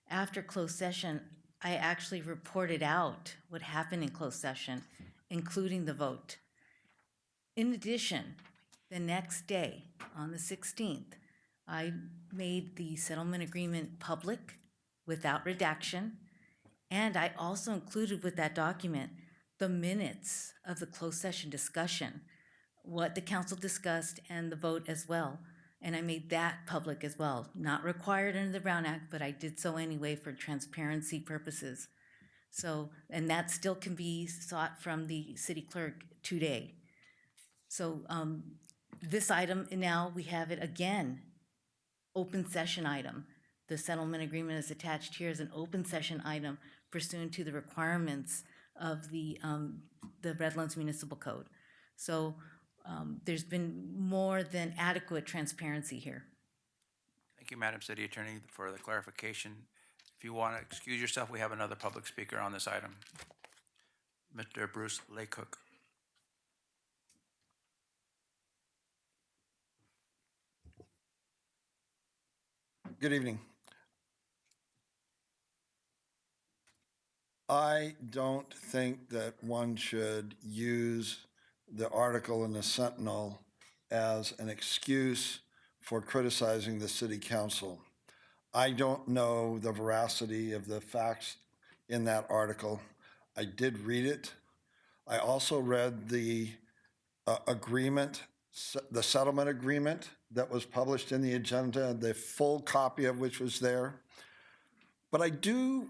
After closed session, I actually reported out what happened in closed session, including the vote. In addition, the next day, on the 16th, I made the settlement agreement public without redaction, and I also included with that document the minutes of the closed session discussion, what the council discussed, and the vote as well. And I made that public as well. Not required under the Brown Act, but I did so anyway for transparency purposes. So, and that still can be sought from the city clerk today. So this item, now we have it again, open session item. The settlement agreement is attached here as an open session item pursuant to the requirements of the Redlands Municipal Code. So there's been more than adequate transparency here. Thank you, Madam City Attorney, for the clarification. If you want to excuse yourself, we have another public speaker on this item. Mr. Bruce Laycook. Good evening. I don't think that one should use the article in the Sentinel as an excuse for criticizing the city council. I don't know the veracity of the facts in that article. I did read it. I also read the agreement, the settlement agreement that was published in the agenda, the full copy of which was there. But I do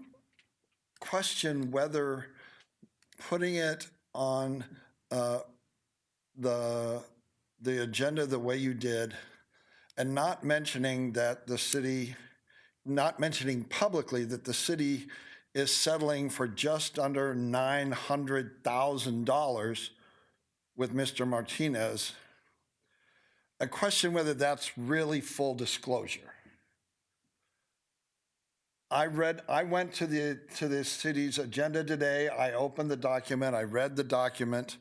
question whether putting it on the agenda the way you did and not mentioning that the city, not mentioning publicly that the city is settling for just under $900,000 with Mr. Martinez, I question whether that's really full disclosure. I went to the city's agenda today. I opened the document. I read the document.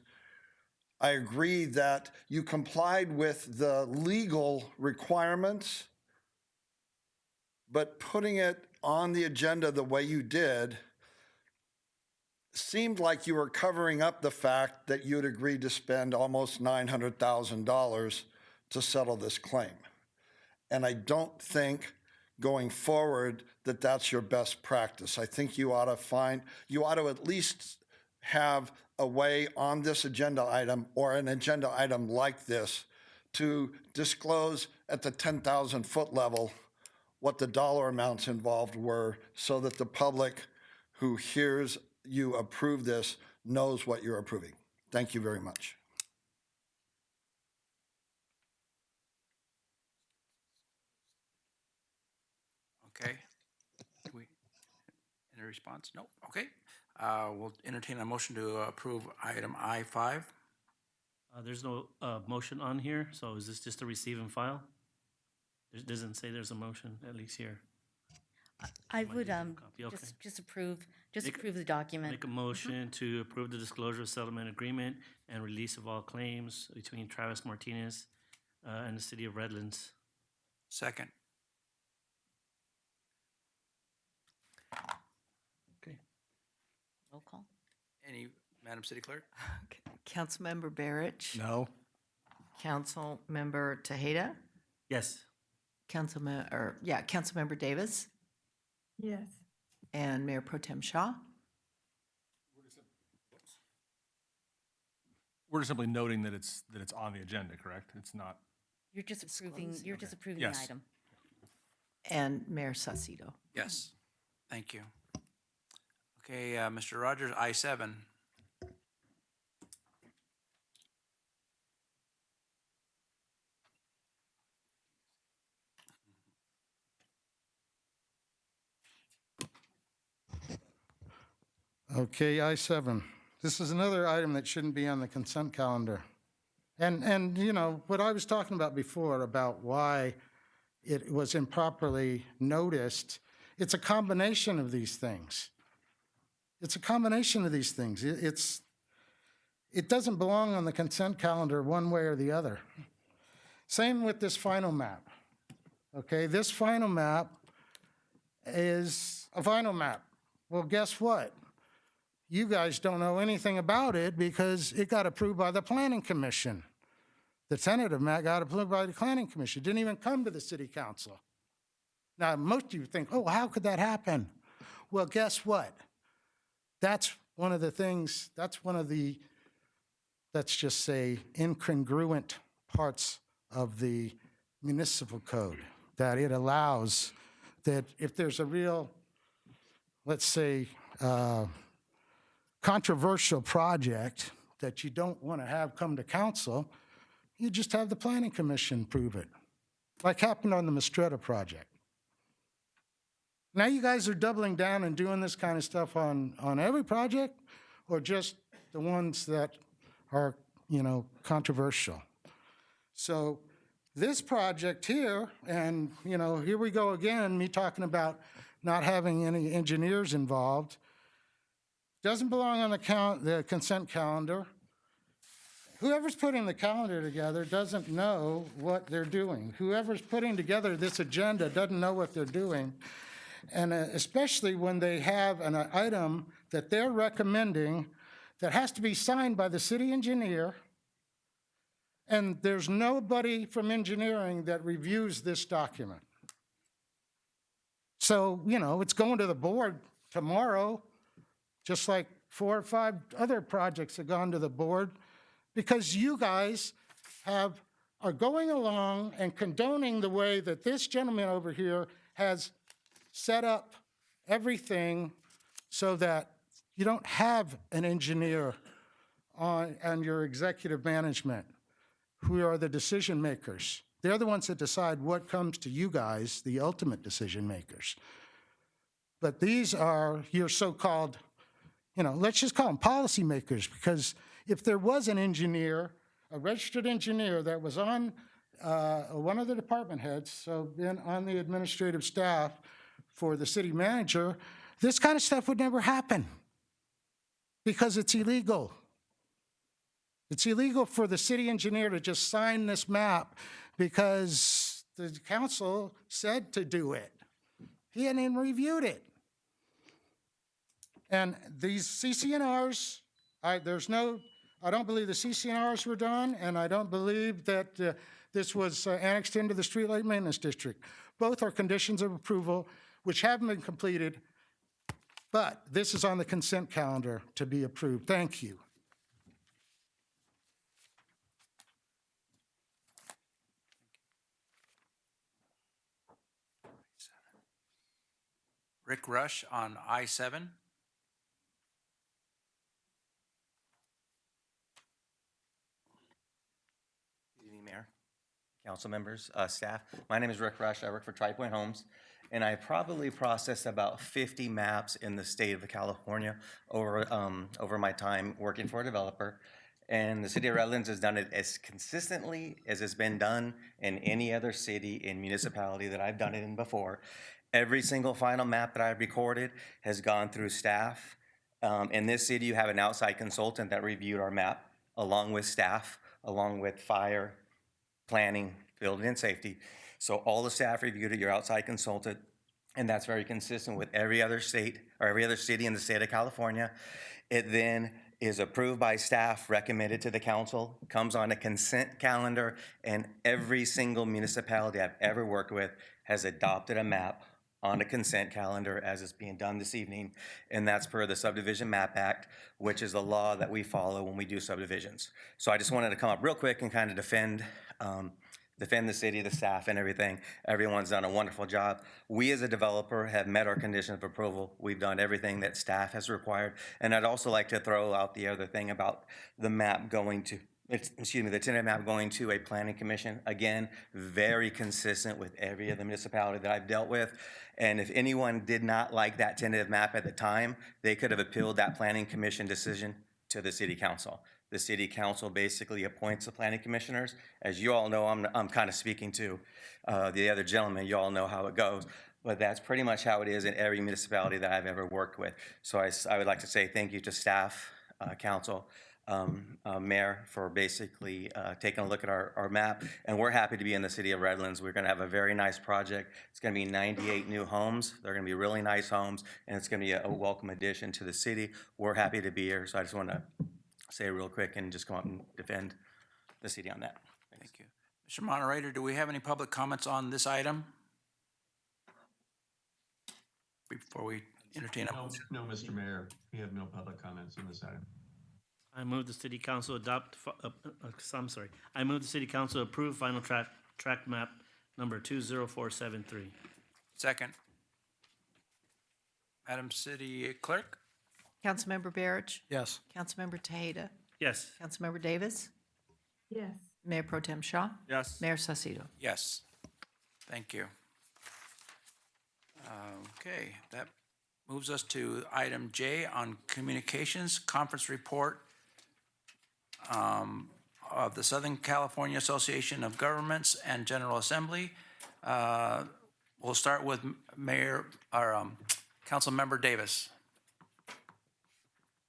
I agree that you complied with the legal requirements, but putting it on the agenda the way you did seemed like you were covering up the fact that you had agreed to spend almost $900,000 to settle this claim. And I don't think going forward that that's your best practice. I think you ought to at least have a way on this agenda item or an agenda item like this to disclose at the 10,000 foot level what the dollar amounts involved were so that the public who hears you approve this knows what you're approving. Thank you very much. Okay. Any response? No. Okay. We'll entertain a motion to approve item I-5. There's no motion on here, so is this just a receive and file? It doesn't say there's a motion, at least here. I would Copy, okay. just approve the document. Make a motion to approve the disclosure of settlement agreement and release of all claims between Travis Martinez and the city of Redlands. Second. Okay. Roll call. Any, Madam City Clerk? Councilmember BARICH? No. Councilmember Tejeda? Yes. Councilmember Davis? Yes. And Mayor Pro Tem Shaw? We're just simply noting that it's on the agenda, correct? It's not. You're just approving the Yes. item. And Mayor SAUCEDO? Yes. Thank you. Okay, Mr. Rogers, I-7. Okay, I-7. This is another item that shouldn't be on the consent calendar. And you know, what I was talking about before about why it was improperly noticed, it's a combination of these things. It's a combination of these things. It doesn't belong on the consent calendar one way or the other. Same with this final map. Okay, this final map is a final map. Well, guess what? You guys don't know anything about it because it got approved by the Planning Commission. The tentative map got approved by the Planning Commission. It didn't even come to the City Council. Now, most of you think, oh, how could that happen? Well, guess what? That's one of the things, that's one of the, let's just say, incongruent parts of the municipal code, that it allows that if there's a real, let's say, controversial project that you don't want to have come to council, you just have the Planning Commission prove it, like happened on the Mistretta project. Now you guys are doubling down and doing this kind of stuff on every project, or just the ones that are, you know, controversial. So this project here, and, you know, here we go again, me talking about not having any engineers involved, doesn't belong on the consent calendar. Whoever's putting the calendar together doesn't know what they're doing. Whoever's putting together this agenda doesn't know what they're doing. And especially when they have an item that they're recommending that has to be signed by the city engineer, and there's nobody from engineering that reviews this document. So, you know, it's going to the board tomorrow, just like 4 or 5 other projects have gone to the board, because you guys are going along and condoning the way that this gentleman over here has set up everything so that you don't have an engineer on your executive management who are the decision makers. They're the ones that decide what comes to you guys, the ultimate decision makers. But these are your so-called, you know, let's just call them policymakers, because if there was an engineer, a registered engineer that was on one of the department heads, so then on the administrative staff for the city manager, this kind of stuff would never happen because it's illegal. It's illegal for the city engineer to just sign this map because the council said to do it. He hadn't even reviewed it. And these CCNRs, I don't believe the CCNRs were done, and I don't believe that this was annexed into the Streetlight Maintenance District. Both are conditions of approval which haven't been completed, but this is on the consent calendar to be approved. Thank you. Rick Rush on I-7. Good evening, Mayor, council members, staff. My name is Rick Rush. I work for Tri Point Homes, and I probably processed about 50 maps in the state of California over my time working for a developer. And the city of Redlands has done it as consistently as it's been done in any other city and municipality that I've done it in before. Every single final map that I've recorded has gone through staff. In this city, you have an outside consultant that reviewed our map, along with staff, along with fire, planning, building, and safety. So all the staff reviewed it, your outside consultant, and that's very consistent with every other state or every other city in the state of California. It then is approved by staff, recommended to the council, comes on a consent calendar, and every single municipality I've ever worked with has adopted a map on a consent calendar as it's being done this evening, and that's per the Subdivision Map Act, which is the law that we follow when we do subdivisions. So I just wanted to come up real quick and kind of defend the city, the staff, and everything. Everyone's done a wonderful job. We as a developer have met our condition of approval. We've done everything that staff has required. And I'd also like to throw out the other thing about the map going to the tentative map going to a planning commission. Again, very consistent with every other municipality that I've dealt with. And if anyone did not like that tentative map at the time, they could have appealed that planning commission decision to the city council. The city council basically appoints the planning commissioners. As you all know, I'm kind of speaking to the other gentleman. You all know how it goes. But that's pretty much how it is in every municipality that I've ever worked with. So I would like to say thank you to staff, council, mayor, for basically taking a look at our map. And we're happy to be in the city of Redlands. We're going to have a very nice project. It's going to be 98 new homes. They're going to be really nice homes, and it's going to be a welcome addition to the city. We're happy to be here. So I just want to say real quick and just come out and defend the city on that. Thank you. Mr. Moderator, do we have any public comments on this item? Before we entertain a motion. No, Mr. Mayor, we have no public comments on this item. I move the city council I move the city council approve final track map number 20473. Second. Madam City Clerk? Councilmember BARICH? Yes. Councilmember Tejeda? Yes. Councilmember Davis? Yes. Mayor Pro Tem Shaw? Yes. Mayor SAUCEDO? Yes. Thank you. Okay, that moves us to item J on communications, conference report of the Southern California Association of Governments and General Assembly. We'll start with Councilmember Davis.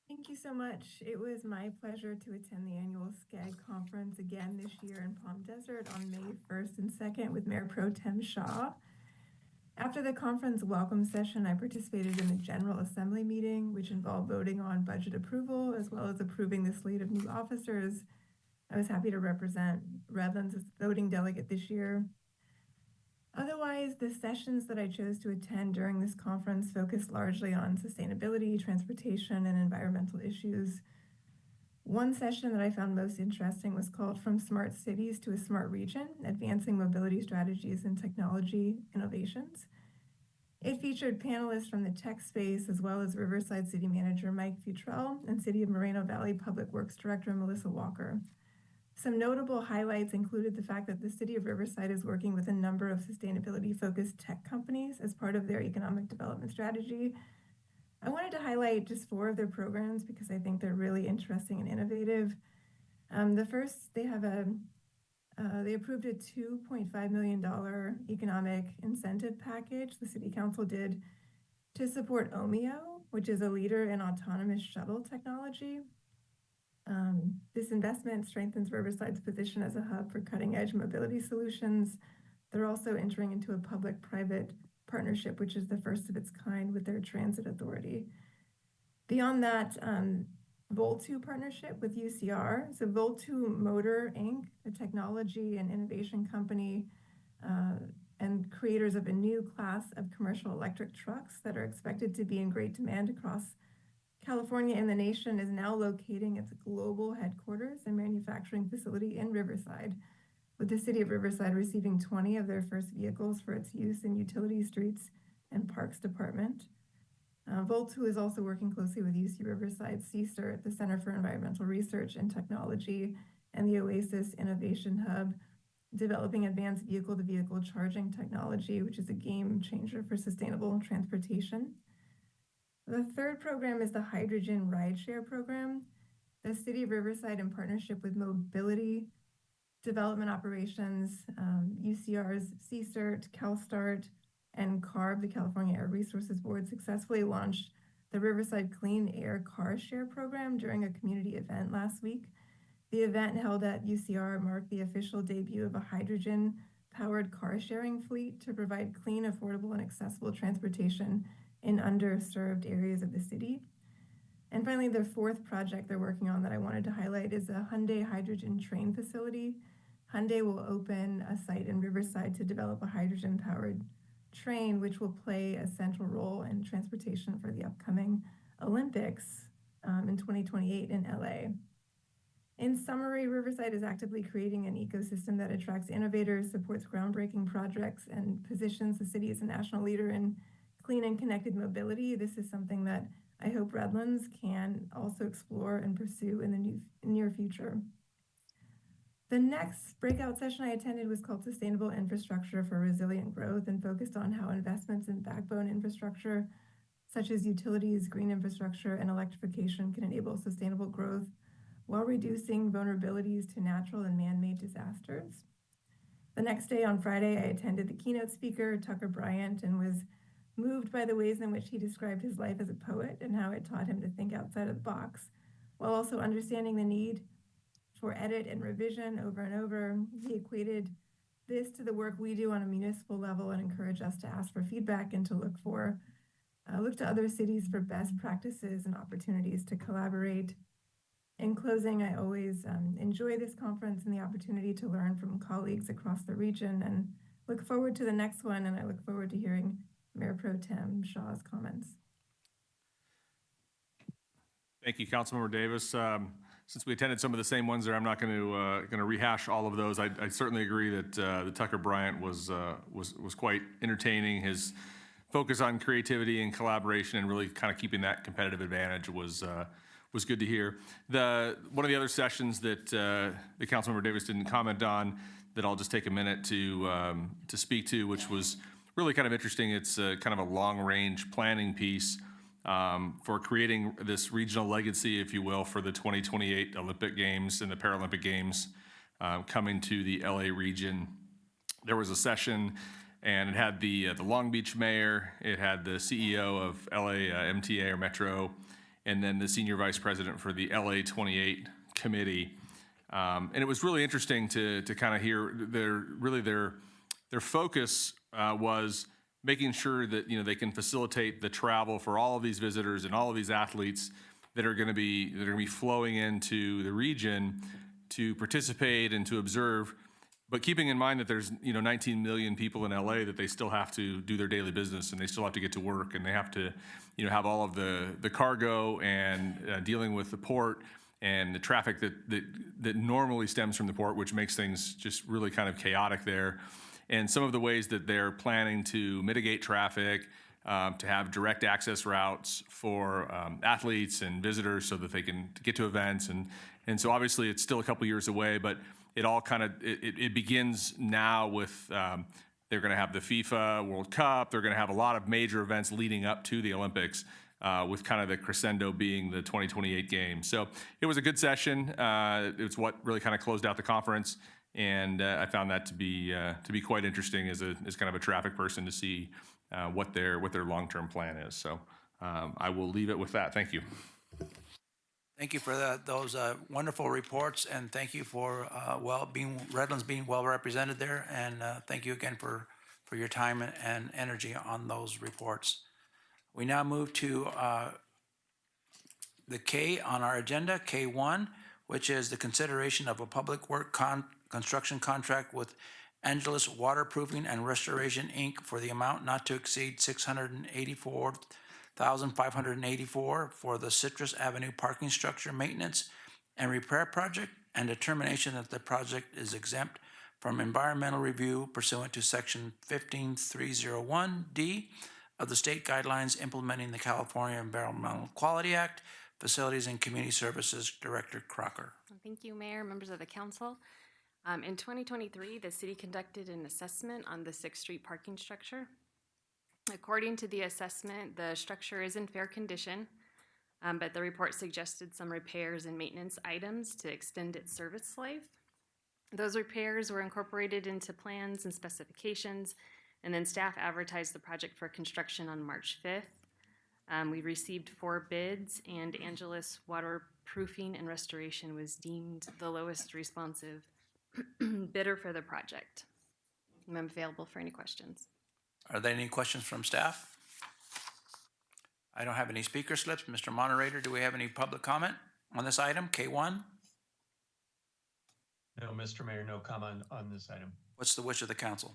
Thank you so much. It was my pleasure to attend the annual SCAG conference again this year in Palm Desert on May 1st and 2nd with Mayor Pro Tem Shaw. After the conference welcome session, I participated in the General Assembly meeting, which involved voting on budget approval as well as approving the slate of new officers. I was happy to represent Redlands as voting delegate this year. Otherwise, the sessions that I chose to attend during this conference focused largely on sustainability, transportation, and environmental issues. One session that I found most interesting was called From Smart Cities to a Smart Region, Advancing Mobility Strategies and Technology Innovations. It featured panelists from the tech space as well as Riverside City Manager Mike Futrell and City of Moreno Valley Public Works Director Melissa Walker. Some notable highlights included the fact that the City of Riverside is working with a number of sustainability-focused tech companies as part of their economic development strategy. I wanted to highlight just 4 of their programs because I think they're really interesting and innovative. The first, they approved a $2.5 million economic incentive package the City Council did to support Omeo, which is a leader in autonomous shuttle technology. This investment strengthens Riverside's position as a hub for cutting-edge mobility solutions. They're also entering into a public-private partnership, which is the first of its kind with their transit authority. Beyond that, Voltu partnership with UCR. So Voltu Motor Inc., a technology and innovation company and creators of a new class of commercial electric trucks that are expected to be in great demand across California and the nation, is now locating its global headquarters and manufacturing facility in Riverside, with the City of Riverside receiving 20 of their first vehicles for its use in Utility, Streets, and Parks Department. Voltu is also working closely with UC Riverside CSIRT, the Center for Environmental Research and Technology, and the Oasis Innovation Hub, developing advanced vehicle-to-vehicle charging technology, which is a game changer for sustainable transportation. The third program is the Hydrogen Rideshare Program. The City of Riverside, in partnership with Mobility Development Operations, UCR's CSIRT, CalSTART, and CARB, the California Air Resources Board, successfully launched the Riverside Clean Air Car Share Program during a community event last week. The event held at UCR marked the official debut of a hydrogen-powered car-sharing fleet to provide clean, affordable, and accessible transportation in underserved areas of the city. And finally, the fourth project they're working on that I wanted to highlight is a Hyundai hydrogen train facility. Hyundai will open a site in Riverside to develop a hydrogen-powered train, which will play a central role in transportation for the upcoming Olympics in 2028 in LA. In summary, Riverside is actively creating an ecosystem that attracts innovators, supports groundbreaking projects, and positions the city as a national leader in clean and connected mobility. This is something that I hope Redlands can also explore and pursue in the near future. The next breakout session I attended was called Sustainable Infrastructure for Resilient Growth and focused on how investments in backbone infrastructure, such as utilities, green infrastructure, and electrification can enable sustainable growth while reducing vulnerabilities to natural and man-made disasters. The next day, on Friday, I attended the keynote speaker, Tucker Bryant, and was moved by the ways in which he described his life as a poet and how it taught him to think outside of the box, while also understanding the need for edit and revision over and over. He equated this to the work we do on a municipal level and encouraged us to ask for feedback and to look to other cities for best practices and opportunities to collaborate. In closing, I always enjoy this conference and the opportunity to learn from colleagues across the region and look forward to the next one, and I look forward to hearing Mayor Pro Tem Shaw's comments. Thank you, Councilmember Davis. Since we attended some of the same ones there, I'm not going to rehash all of those. I certainly agree that the Tucker Bryant was quite entertaining. His focus on creativity and collaboration and really kind of keeping that competitive advantage was good to hear. One of the other sessions that the Councilmember Davis didn't comment on that I'll just take a minute to speak to, which was really kind of interesting. It's kind of a long-range planning piece for creating this regional legacy, if you will, for the 2028 Olympic Games and the Paralympic Games coming to the LA region. There was a session, and it had the Long Beach mayor, it had the CEO of LA MTA or Metro, and then the senior vice president for the LA 28 committee. And it was really interesting to kind of hear their focus was making sure that they can facilitate the travel for all of these visitors and all of these athletes that are going to be flowing into the region to participate and to observe, but keeping in mind that there's 19 million people in LA that they still have to do their daily business and they still have to get to work and they have to have all of the cargo and dealing with the port and the traffic that normally stems from the port, which makes things just really kind of chaotic there. And some of the ways that they're planning to mitigate traffic, to have direct access routes for athletes and visitors so that they can get to events. And so obviously it's still a couple years away, but it all kind of, it begins now with, they're gonna have the FIFA World Cup, they're gonna have a lot of major events leading up to the Olympics, with kind of the crescendo being the 2028 games. So it was a good session. It's what really kind of closed out the conference. And I found that to be quite interesting as kind of a traffic person to see what their long-term plan is. So I will leave it with that. Thank you. Thank you for those wonderful reports, and thank you for Redlands being well represented there. And thank you again for your time and energy on those reports. We now move to the K on our agenda, K1, which is the consideration of a public work construction contract with Angeles Waterproofing and Restoration, Inc. for the amount not to exceed $684,584 for the Citrus Avenue parking structure maintenance and repair project, and determination that the project is exempt from environmental review pursuant to Section 15301D of the state guidelines implementing the California Environmental Quality Act. Facilities and Community Services Director Crocker. Thank you, Mayor, members of the council. In 2023, the city conducted an assessment on the 6th Street parking structure. According to the assessment, the structure is in fair condition, but the report suggested some repairs and maintenance items to extend its service life. Those repairs were incorporated into plans and specifications, and then staff advertised the project for construction on March 5th. We received 4 bids, and Angeles Waterproofing and Restoration was deemed the lowest responsive bidder for the project. I'm available for any questions. Are there any questions from staff? I don't have any speaker slips. Mr. Moderator, do we have any public comment on this item, K1? No, Mr. Mayor, no comment on this item. What's the wish of the council?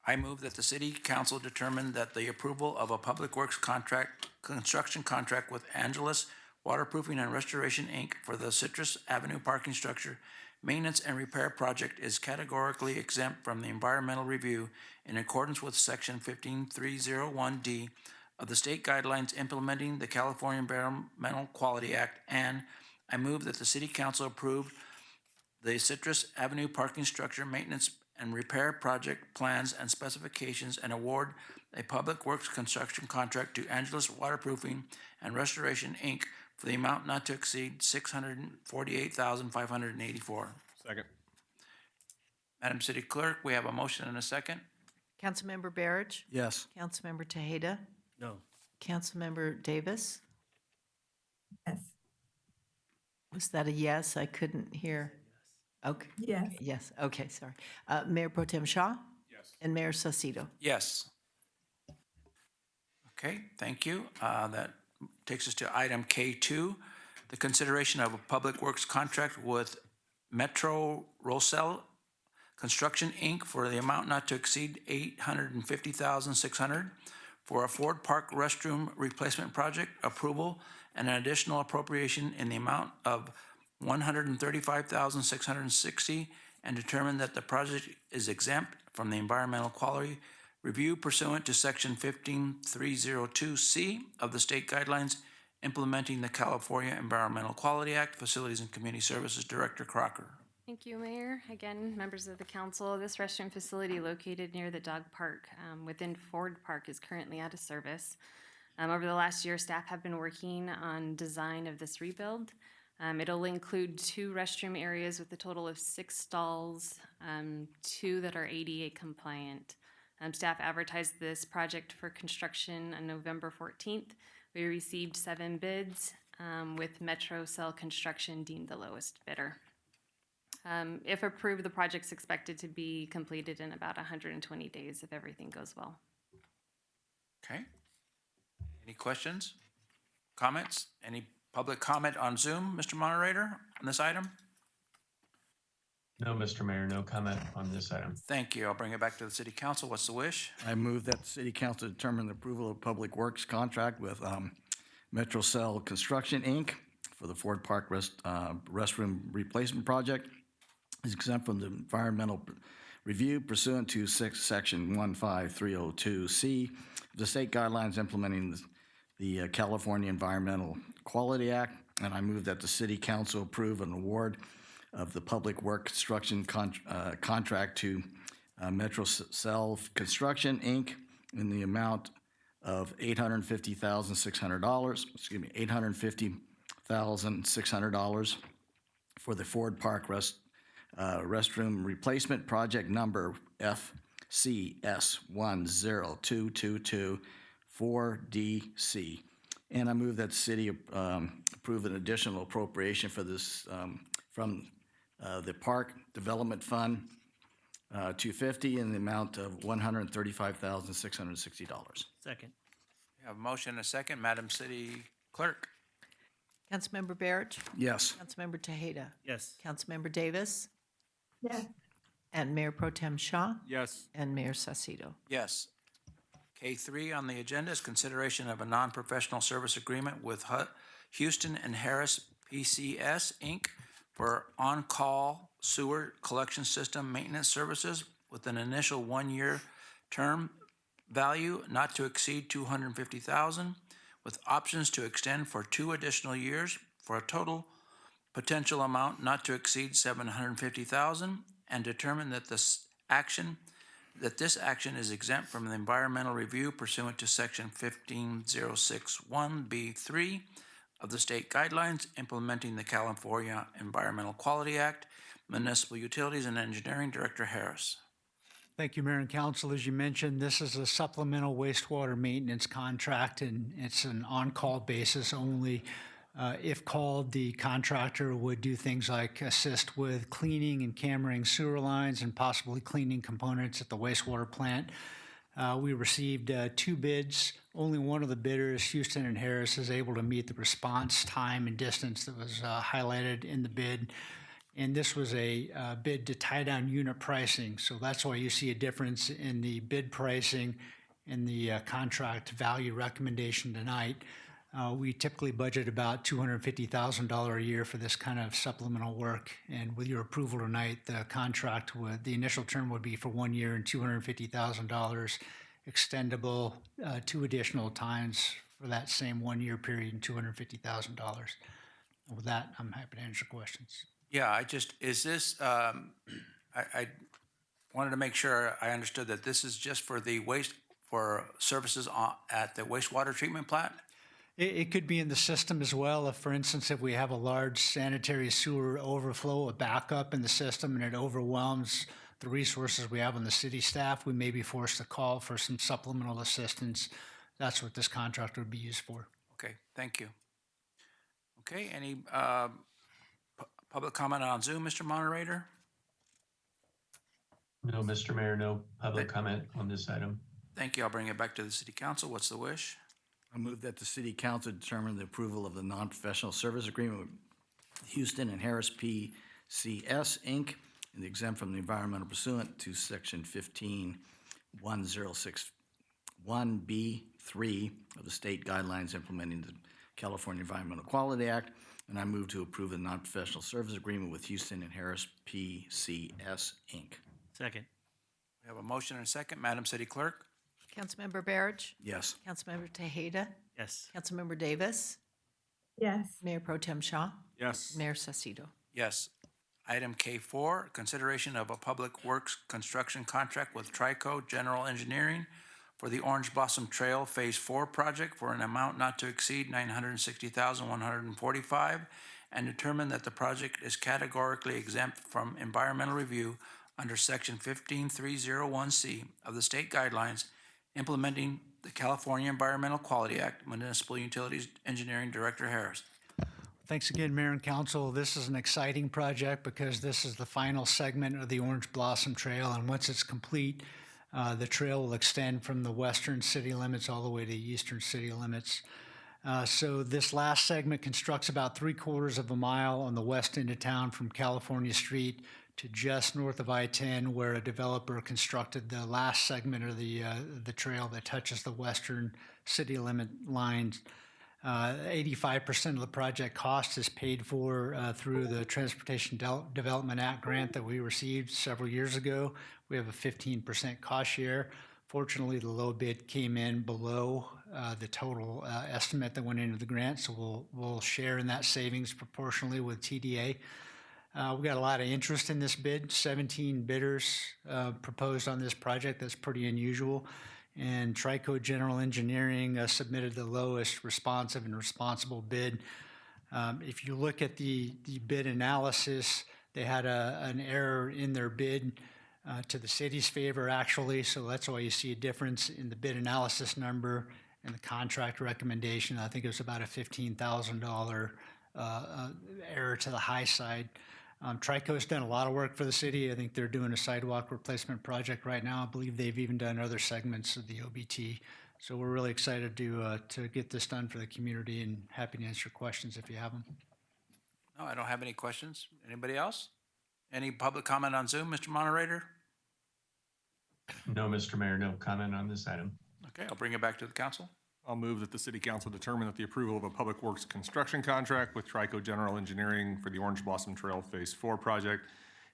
I move that the city council determine that the approval of a public works construction contract with Angeles Waterproofing and Restoration, Inc. for the Citrus Avenue parking structure maintenance and repair project is categorically exempt from the environmental review in accordance with Section 15301D of the state guidelines implementing the California Environmental Quality Act, and I move that the City Council approve the Citrus Avenue parking structure maintenance and repair project plans and specifications and award a Public Works construction contract to Angelus Waterproofing and Restoration, Inc. for the amount not to exceed $648,584. Second. Madam City Clerk, we have a motion and a second. Councilmember Barich. Yes. Councilmember Tejeda. No. Councilmember Davis. Yes. Was that a yes? I couldn't hear. Okay. Yes. Yes, okay, sorry. Mayor Pro Tem Shaw. Yes. And Mayor SAUCEDO. Yes. Okay, thank you. That takes us to item K2, the consideration of a Public Works contract with Metro Rosell Construction, Inc. for the amount not to exceed $850,600 for a Ford Park restroom replacement project approval and an additional appropriation in the amount of $135,660, and determine that the project is exempt from the environmental quality review pursuant to Section 15302C of the state guidelines implementing the California Environmental Quality Act. Facilities and Community Services Director Crocker. Thank you, Mayor. Again, members of the council, this restroom facility located near the dog park within Ford Park is currently out of service. Over the last year, staff have been working on design of this rebuild. It'll include 2 restroom areas with a total of 6 stalls, 2 that are ADA compliant. Staff advertised this project for construction on November 14th. We received 7 bids, with Metro Cell Construction deemed the lowest bidder. If approved, the project's expected to be completed in about 120 days if everything goes well. Okay. Any questions, comments? Any public comment on Zoom, Mr. Moderator, on this item? No, Mr. Mayor, no comment on this item. Thank you. I'll bring it back to the City Council. What's the wish? I move that the City Council determine the approval of Public Works contract with Metro Cell Construction, Inc. for the Ford Park restroom replacement project is exempt from the environmental review pursuant to Section 15302C of the state guidelines implementing the California Environmental Quality Act, and I move that the City Council approve an award of the Public Work Construction contract to Metro Cell Construction, Inc. in the amount of $850,600, $850,600 for the Ford Park restroom replacement project number FCS10222-4DC. And I move that the city approve an additional appropriation for this from the Park Development Fund 250 in the amount of $135,660. Second. We have a motion and a second. Madam City Clerk? Councilmember Barich. Yes. Councilmember Tejeda. Yes. Councilmember Davis. Yes. And Mayor Pro Tem Shaw. Yes. And Mayor SAUCEDO. Yes. K3 on the agenda is consideration of a non-professional service agreement with Houston and Harris PCS, Inc. for on-call sewer collection system maintenance services with an initial 1-year term value not to exceed $250,000, with options to extend for 2 additional years for a total potential amount not to exceed $750,000, and determine that this action is exempt from the environmental review pursuant to Section 15061B3 of the state guidelines implementing the California Environmental Quality Act. Municipal Utilities and Engineering Director Harris. Thank you, Mayor and Council. As you mentioned, this is a supplemental wastewater maintenance contract, and it's an on-call basis only. If called, the contractor would do things like assist with cleaning and cameraing sewer lines and possibly cleaning components at the wastewater plant. We received 2 bids. Only one of the bidders, Houston and Harris, is able to meet the response time and distance that was highlighted in the bid. And this was a bid to tie down unit pricing. So that's why you see a difference in the bid pricing and the contract value recommendation tonight. We typically budget about $250,000 a year for this kind of supplemental work. And with your approval tonight, the contract the initial term would be for 1 year and $250,000, extendable 2 additional times for that same 1-year period and $250,000. With that, I'm happy to answer questions. Yeah, is this, I wanted to make sure I understood that this is just for the for services at the wastewater treatment plant? It could be in the system as well. If, for instance, if we have a large sanitary sewer overflow, a backup in the system, and it overwhelms the resources we have on the city staff, we may be forced to call for some supplemental assistance. That's what this contract would be used for. Okay, thank you. Okay, any public comment on Zoom, Mr. Moderator? No, Mr. Mayor, no public comment on this item. Thank you. I'll bring it back to the city council. What's the wish? I move that the city council determine the approval of the non-professional service agreement with Houston and Harris PCS, Inc., and exempt from the environmental pursuant to section 15106(1)(b)(3) of the state guidelines implementing the California Environmental Quality Act, and I move to approve the non-professional service agreement with Houston and Harris PCS, Inc. Second. We have a motion and a second. Madam City Clerk? Councilmember BARICH? Yes. Councilmember Tejeda? Yes. Councilmember Davis? Yes. Mayor Pro Tem Shaw? Yes. Mayor SAUCEDO? Yes. Item K4, consideration of a public works construction contract with Trico General Engineering for the Orange Blossom Trail Phase 4 project for an amount not to exceed $960,145, and determine that the project is categorically exempt from environmental review under Section 15301C of the state guidelines implementing the California Environmental Quality Act. Municipal Utilities Engineering Director Harris. Thanks again, Mayor and Council. This is an exciting project because this is the final segment of the Orange Blossom Trail, and once it's complete, the trail will extend from the western city limits all the way to the eastern city limits. So this last segment constructs about 3/4 of a mile on the west end of town from California Street to just north of I-10, where a developer constructed the last segment of the trail that touches the western city limit lines. 85% of the project cost is paid for through the Transportation Development Act grant that we received several years ago. We have a 15% cost share. Fortunately, the low bid came in below the total estimate that went into the grant, so we'll share in that savings proportionally with TDA. We got a lot of interest in this bid. 17 bidders proposed on this project. That's pretty unusual. And Trico General Engineering submitted the lowest responsive and responsible bid. If you look at the bid analysis, they had an error in their bid to the city's favor, actually. So that's why you see a difference in the bid analysis number and the contract recommendation. I think it was about a $15,000 error to the high side. Trico's done a lot of work for the city. I think they're doing a sidewalk replacement project right now. I believe they've even done other segments of the OBT. So we're really excited to get this done for the community, and happy to answer questions if you have them. No, I don't have any questions. Anybody else? Any public comment on Zoom, Mr. Moderator? No, Mr. Mayor, no comment on this item. Okay, I'll bring it back to the council. I'll move that the city council determine that the approval of a public works construction contract with Trico General Engineering for the Orange Blossom Trail Phase 4 project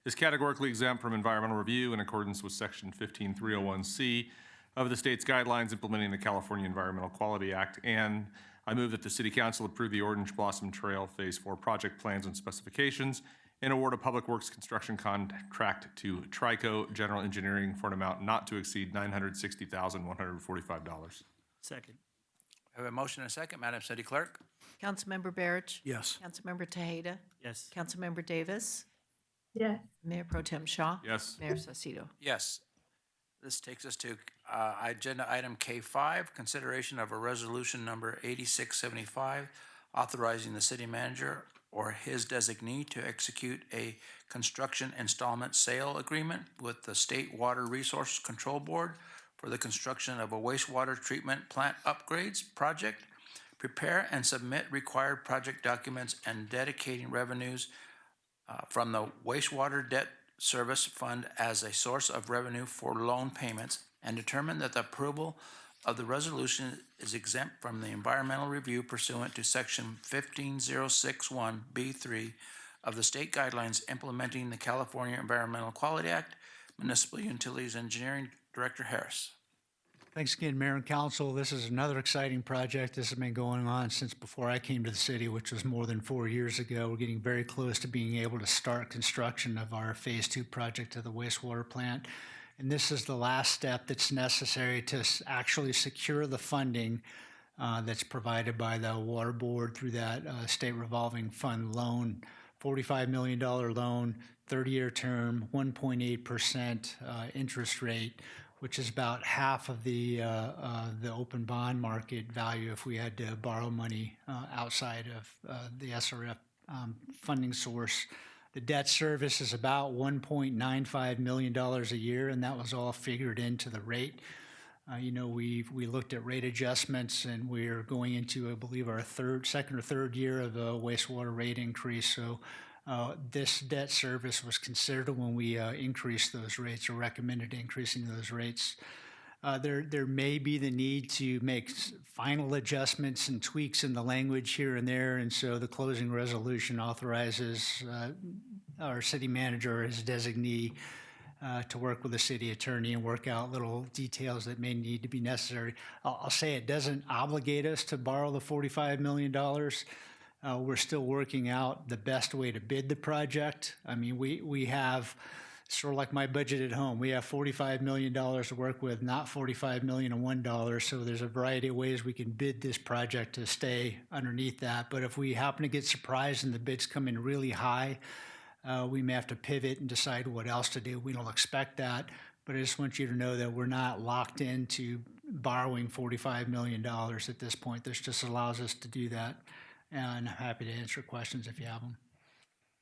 is categorically exempt from environmental review in accordance with section 15301C of the state's guidelines implementing the California Environmental Quality Act. And I move that the city council approve the Orange Blossom Trail Phase 4 project plans and specifications and award a public works construction contract to Trico General Engineering for an amount not to exceed $960,145. Second. I have a motion and a second. Madam City Clerk? Councilmember BARICH? Yes. Councilmember Tejeda? Yes. Councilmember Davis? Yes. Mayor Pro Tem Shaw? Yes. Mayor SAUCEDO? Yes. This takes us to agenda item K5, consideration of a resolution number 8675, authorizing the city manager or his designee to execute a construction installment sale agreement with the State Water Resources Control Board for the construction of a wastewater treatment plant upgrades project, prepare and submit required project documents, and dedicating revenues from the wastewater debt service fund as a source of revenue for loan payments, and determine that the approval of the resolution is exempt from the environmental review pursuant to section 15061B3 of the state guidelines implementing the California Environmental Quality Act. Municipal Utilities Engineering Director Harris. Thanks again, Mayor and Council. This is another exciting project. This has been going on since before I came to the city, which was more than 4 years ago. We're getting very close to being able to start construction of our Phase 2 project of the wastewater plant. And this is the last step that's necessary to actually secure the funding that's provided by the Water Board through that state revolving fund loan, $45 million loan, 30-year term, 1.8% interest rate, which is about half of the open bond market value if we had to borrow money outside of the SRF funding source. The debt service is about $1.95 million a year, and that was all figured into the rate. We looked at rate adjustments, and we're going into, I believe, our second or third year of a wastewater rate increase. So this debt service was considered when we increased those rates or recommended increasing those rates. There may be the need to make final adjustments and tweaks in the language here and there, and so the closing resolution authorizes our city manager or his designee to work with the city attorney and work out little details that may need to be necessary. I'll say it doesn't obligate us to borrow the $45 million. We're still working out the best way to bid the project. I mean, we have, sort of like my budget at home, we have $45 million to work with, not $45 million and $1. So there's a variety of ways we can bid this project to stay underneath that. But if we happen to get surprised and the bids come in really high, we may have to pivot and decide what else to do. We don't expect that, but I just want you to know that we're not locked into borrowing $45 million at this point. This just allows us to do that, and I'm happy to answer questions if you have them.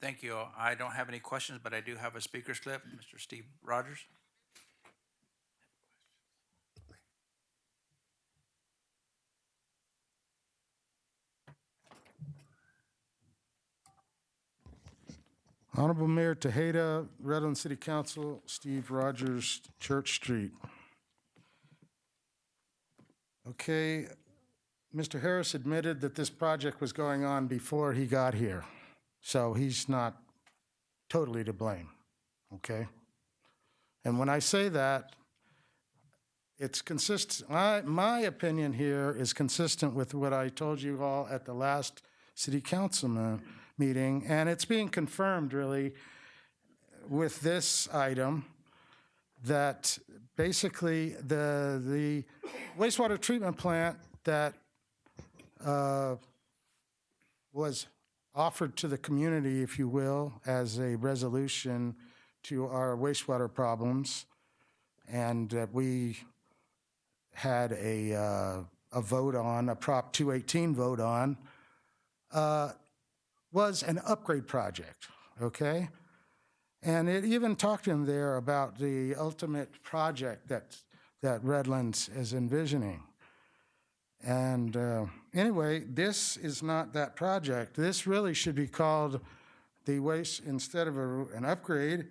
Thank you. I don't have any questions, but I do have a speaker slip. Mr. Steve Rogers. Honorable Mayor TEJEDA, Redlands City Council, Steve Rogers, Church Street. Okay, Mr. Harris admitted that this project was going on before he got here, so he's not totally to blame, okay? And when I say that, it's consistent. My opinion here is consistent with what I told you all at the last city council meeting, and it's being confirmed really with this item that basically the wastewater treatment plant that was offered to the community, if you will, as a resolution to our wastewater problems, and that we had a vote on, a Prop 218 vote on, was an upgrade project, okay? And it even talked in there about the ultimate project that Redlands is envisioning. And anyway, this is not that project. This really should be called the waste, instead of an upgrade,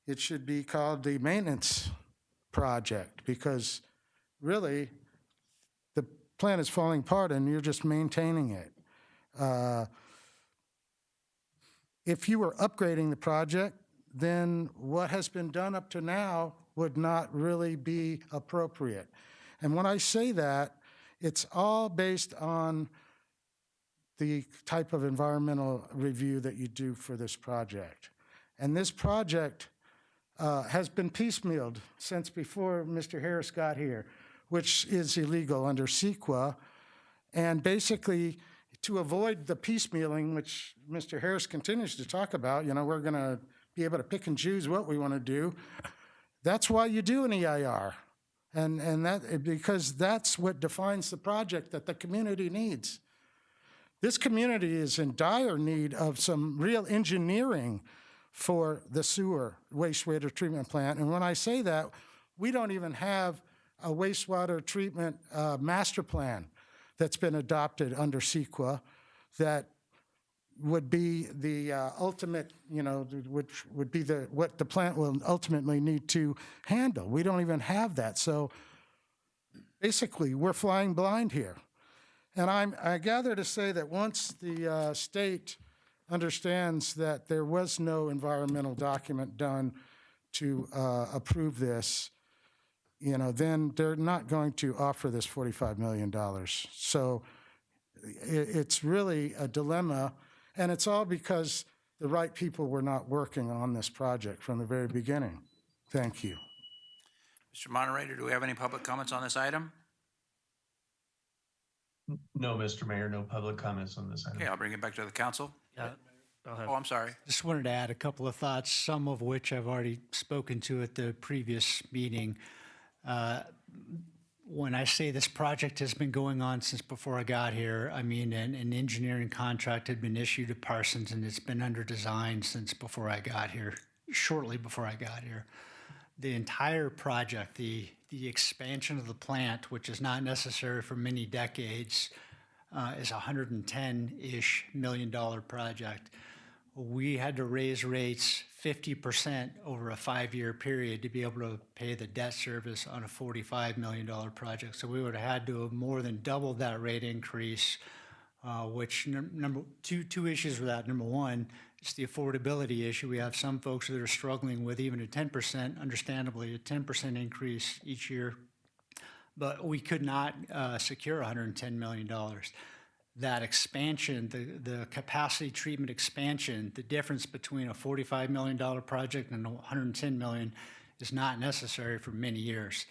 it should be called the maintenance project, because really the plant is falling apart and you're just maintaining it. If you were upgrading the project, then what has been done up to now would not really be appropriate. And when I say that, it's all based on the type of environmental review that you do for this project. And this project has been piecemealed since before Mr. Harris got here, which is illegal under CEQA. And basically, to avoid the piecemealing, which Mr. Harris continues to talk about, we're going to be able to pick and choose what we want to do. That's why you do an EIR. And that, because that's what defines the project that the community needs. This community is in dire need of some real engineering for the sewer wastewater treatment plant. And when I say that, we don't even have a wastewater treatment master plan that's been adopted under CEQA that would be the ultimate, which would be what the plant will ultimately need to handle. We don't even have that. So basically, we're flying blind here. And I gather to say that once the state understands that there was no environmental document done to approve this, then they're not going to offer this $45 million. So it's really a dilemma, and it's all because the right people were not working on this project from the very beginning. Thank you. Mr. Moderator, do we have any public comments on this item? No, Mr. Mayor, no public comments on this item. Okay, I'll bring it back to the council. Oh, I'm sorry. Just wanted to add a couple of thoughts, some of which I've already spoken to at the previous meeting. When I say this project has been going on since before I got here, I mean an engineering contract had been issued to Parsons, and it's been under design since before I got here, shortly before I got here. The entire project, the expansion of the plant, which is not necessary for many decades, is a $110-ish million project. We had to raise rates 50% over a 5-year period to be able to pay the debt service on a $45 million project. So we would have had to have more than doubled that rate increase, which two issues with that. Number one, it's the affordability issue. We have some folks that are struggling with even a 10%, understandably, a 10% increase each year. But we could not secure $110 million. That expansion, the capacity treatment expansion, the difference between a $45 million project and a $110 million is not necessary for many years.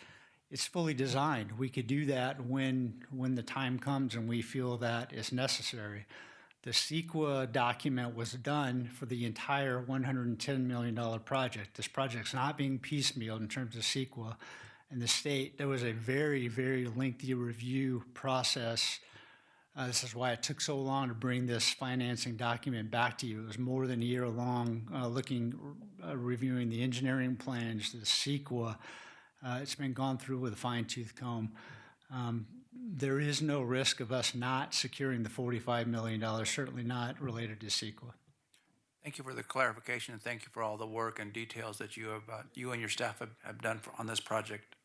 It's fully designed. We could do that when the time comes and we feel that is necessary. The CEQA document was done for the entire $110 million project. This project's not being piecemealed in terms of CEQA. And the state, there was a very, very lengthy review process. This is why it took so long to bring this financing document back to you. It was more than a year long, reviewing the engineering plans, the CEQA. It's been gone through with a fine-tooth comb. There is no risk of us not securing the $45 million, certainly not related to CEQA. Thank you for the clarification, and thank you for all the work and details that you and your staff have done on this project.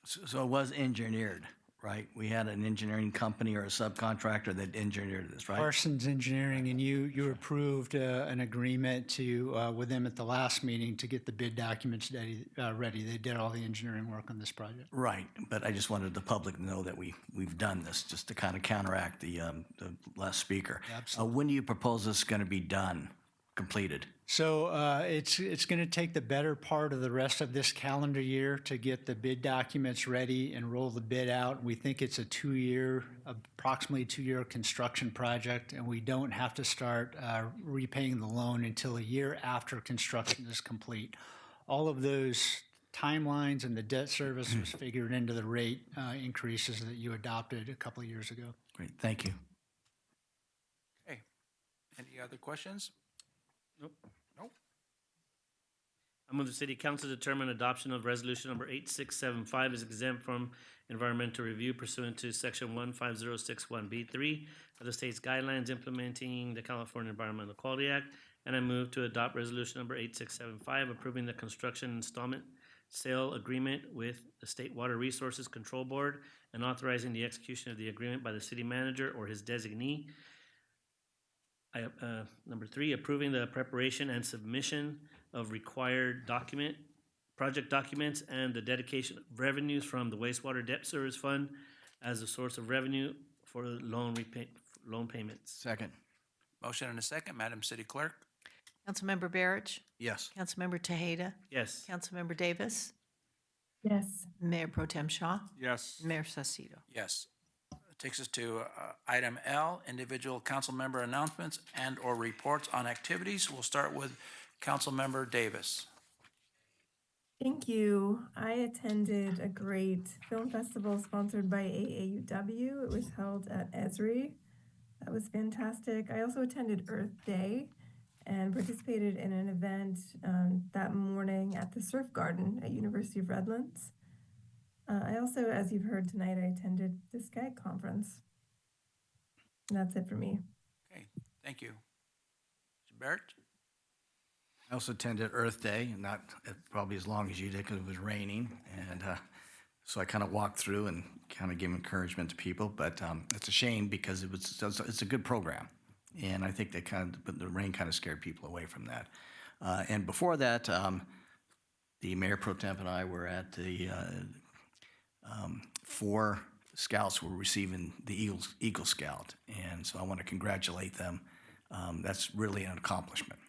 So it was engineered, right? We had an engineering company or a subcontractor that engineered this, right? Parsons Engineering, and you approved an agreement with them at the last meeting to get the bid documents ready. They did all the engineering work on this project. Right, but I just wanted the public to know that we've done this, just to kind of counteract the last speaker. Absolutely. When do you propose this is going to be done, completed? So it's going to take the better part of the rest of this calendar year to get the bid documents ready and roll the bid out. We think it's approximately 2-year construction project, and we don't have to start repaying the loan until a year after construction is complete. All of those timelines and the debt service was figured into the rate increases that you adopted a couple of years ago. Great, thank you. Okay. Any other questions? Nope. Nope. I move the city council determine adoption of resolution number 8675 is exempt from environmental review pursuant to section 15061B3 of the state's guidelines implementing the California Environmental Quality Act. And I move to adopt resolution number 8675 approving the construction installment sale agreement with the State Water Resources Control Board and authorizing the execution of the agreement by the city manager or his designee. Number 3, approving the preparation and submission of required project documents and the dedication of revenues from the wastewater debt service fund as a source of revenue for loan payments. Second. Motion and a second. Madam City Clerk? Councilmember BARICH? Yes. Councilmember Tejeda? Yes. Councilmember Davis? Yes. Mayor Pro Tem Shaw? Yes. Mayor SAUCEDO? Yes. Takes us to item L, individual council member announcements and/or reports on activities. We'll start with Council Member Davis. Thank you. I attended a great film festival sponsored by AAUW. It was held at Esri. That was fantastic. I also attended Earth Day and participated in an event that morning at the Surf Garden at University of Redlands. I also, as you've heard tonight, I attended the SCAG conference. And that's it for me. Okay, thank you. Mr. Barrett? I also attended Earth Day, not probably as long as you did because it was raining. And so I kind of walked through and kind of gave encouragement to people. But it's a shame because it's a good program. And I think the rain kind of scared people away from that. And before that, the Mayor Pro Tem and I were at the 4 scouts were receiving the Eagle Scout, and so I want to congratulate them. That's really an accomplishment.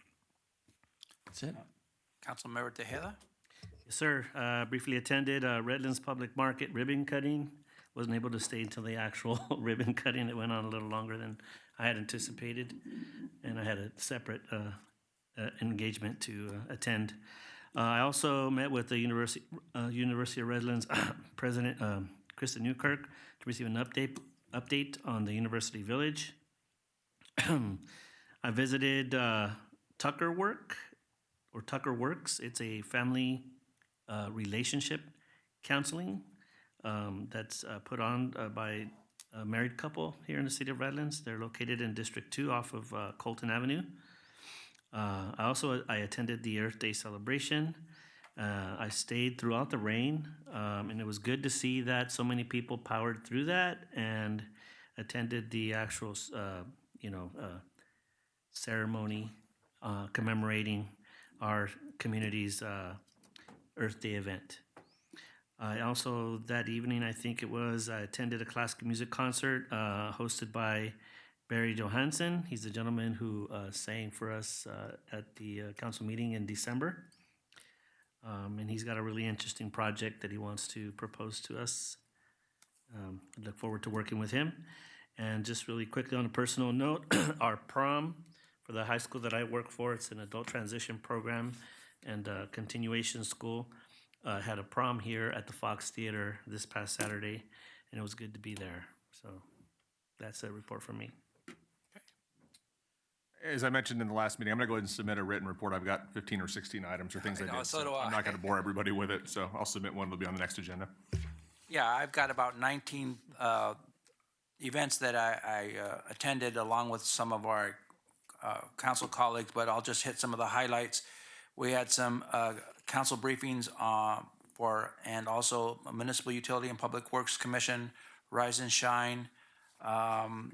That's it. Councilmember Tejeda? Yes, sir. Briefly attended Redlands Public Market ribbon cutting. Wasn't able to stay until the actual ribbon cutting. It went on a little longer than I had anticipated, and I had a separate engagement to attend. I also met with the University of Redlands President Krista Newkirk to receive an update on the University Village. I visited Tucker Works. It's a family relationship counseling that's put on by a married couple here in the city of Redlands. They're located in District 2 off of Colton Avenue. I attended the Earth Day celebration. I stayed throughout the rain, and it was good to see that so many people powered through that and attended the actual, ceremony commemorating our community's Earth Day event. I also, that evening, I think it was, I attended a classical music concert hosted by Barry Johansson. He's the gentleman who sang for us at the council meeting in December. And he's got a really interesting project that he wants to propose to us. I look forward to working with him. And just really quickly on a personal note, our prom for the high school that I work for, it's an adult transition program and continuation school. Had a prom here at the Fox Theater this past Saturday, and it was good to be there. So that's a report from me. As I mentioned in the last meeting, I'm going to go ahead and submit a written report. I've got 15 or 16 items or things I did. so do I. I'm not going to bore everybody with it, so I'll submit one. It'll be on the next agenda. Yeah, I've got about 19 events that I attended along with some of our council colleagues, but I'll just hit some of the highlights. We had some council briefings and also Municipal Utility and Public Works Commission, Rise and Shine,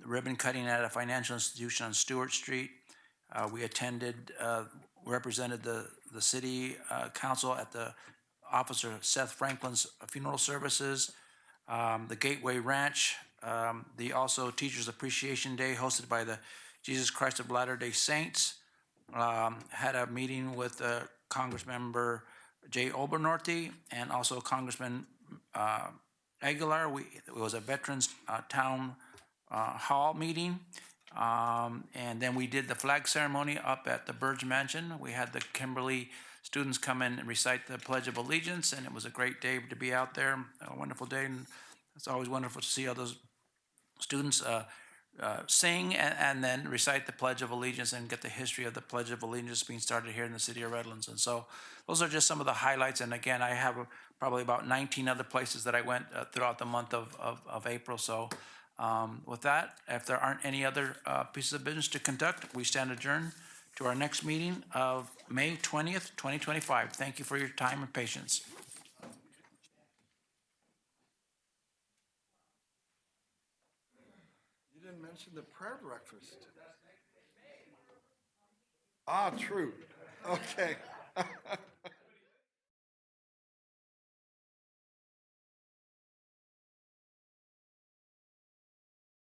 ribbon cutting at a financial institution on Stewart Street. We attended, represented the city council at the Officer Seth Franklin's funeral services, the Gateway Ranch, the also Teachers Appreciation Day hosted by the Jesus Christ of Latter-day Saints. Had a meeting with Congressmember Jay Obernorty and also Congressman Aguilar. It was a Veterans Town Hall meeting. And then we did the flag ceremony up at the Burge Mansion. We had the Kimberly students come in and recite the Pledge of Allegiance, and it was a great day to be out there, a wonderful day. And it's always wonderful to see all those students sing and then recite the Pledge of Allegiance and get the history of the Pledge of Allegiance being started here in the city of Redlands. And so those are just some of the highlights. And again, I have probably about 19 other places that I went throughout the month of April. So with that, if there aren't any other pieces of business to conduct, we stand adjourned to our next meeting of May 20th, 2025. Thank you for your time and patience. You didn't mention the prayer breakfast. Ah, true. Okay.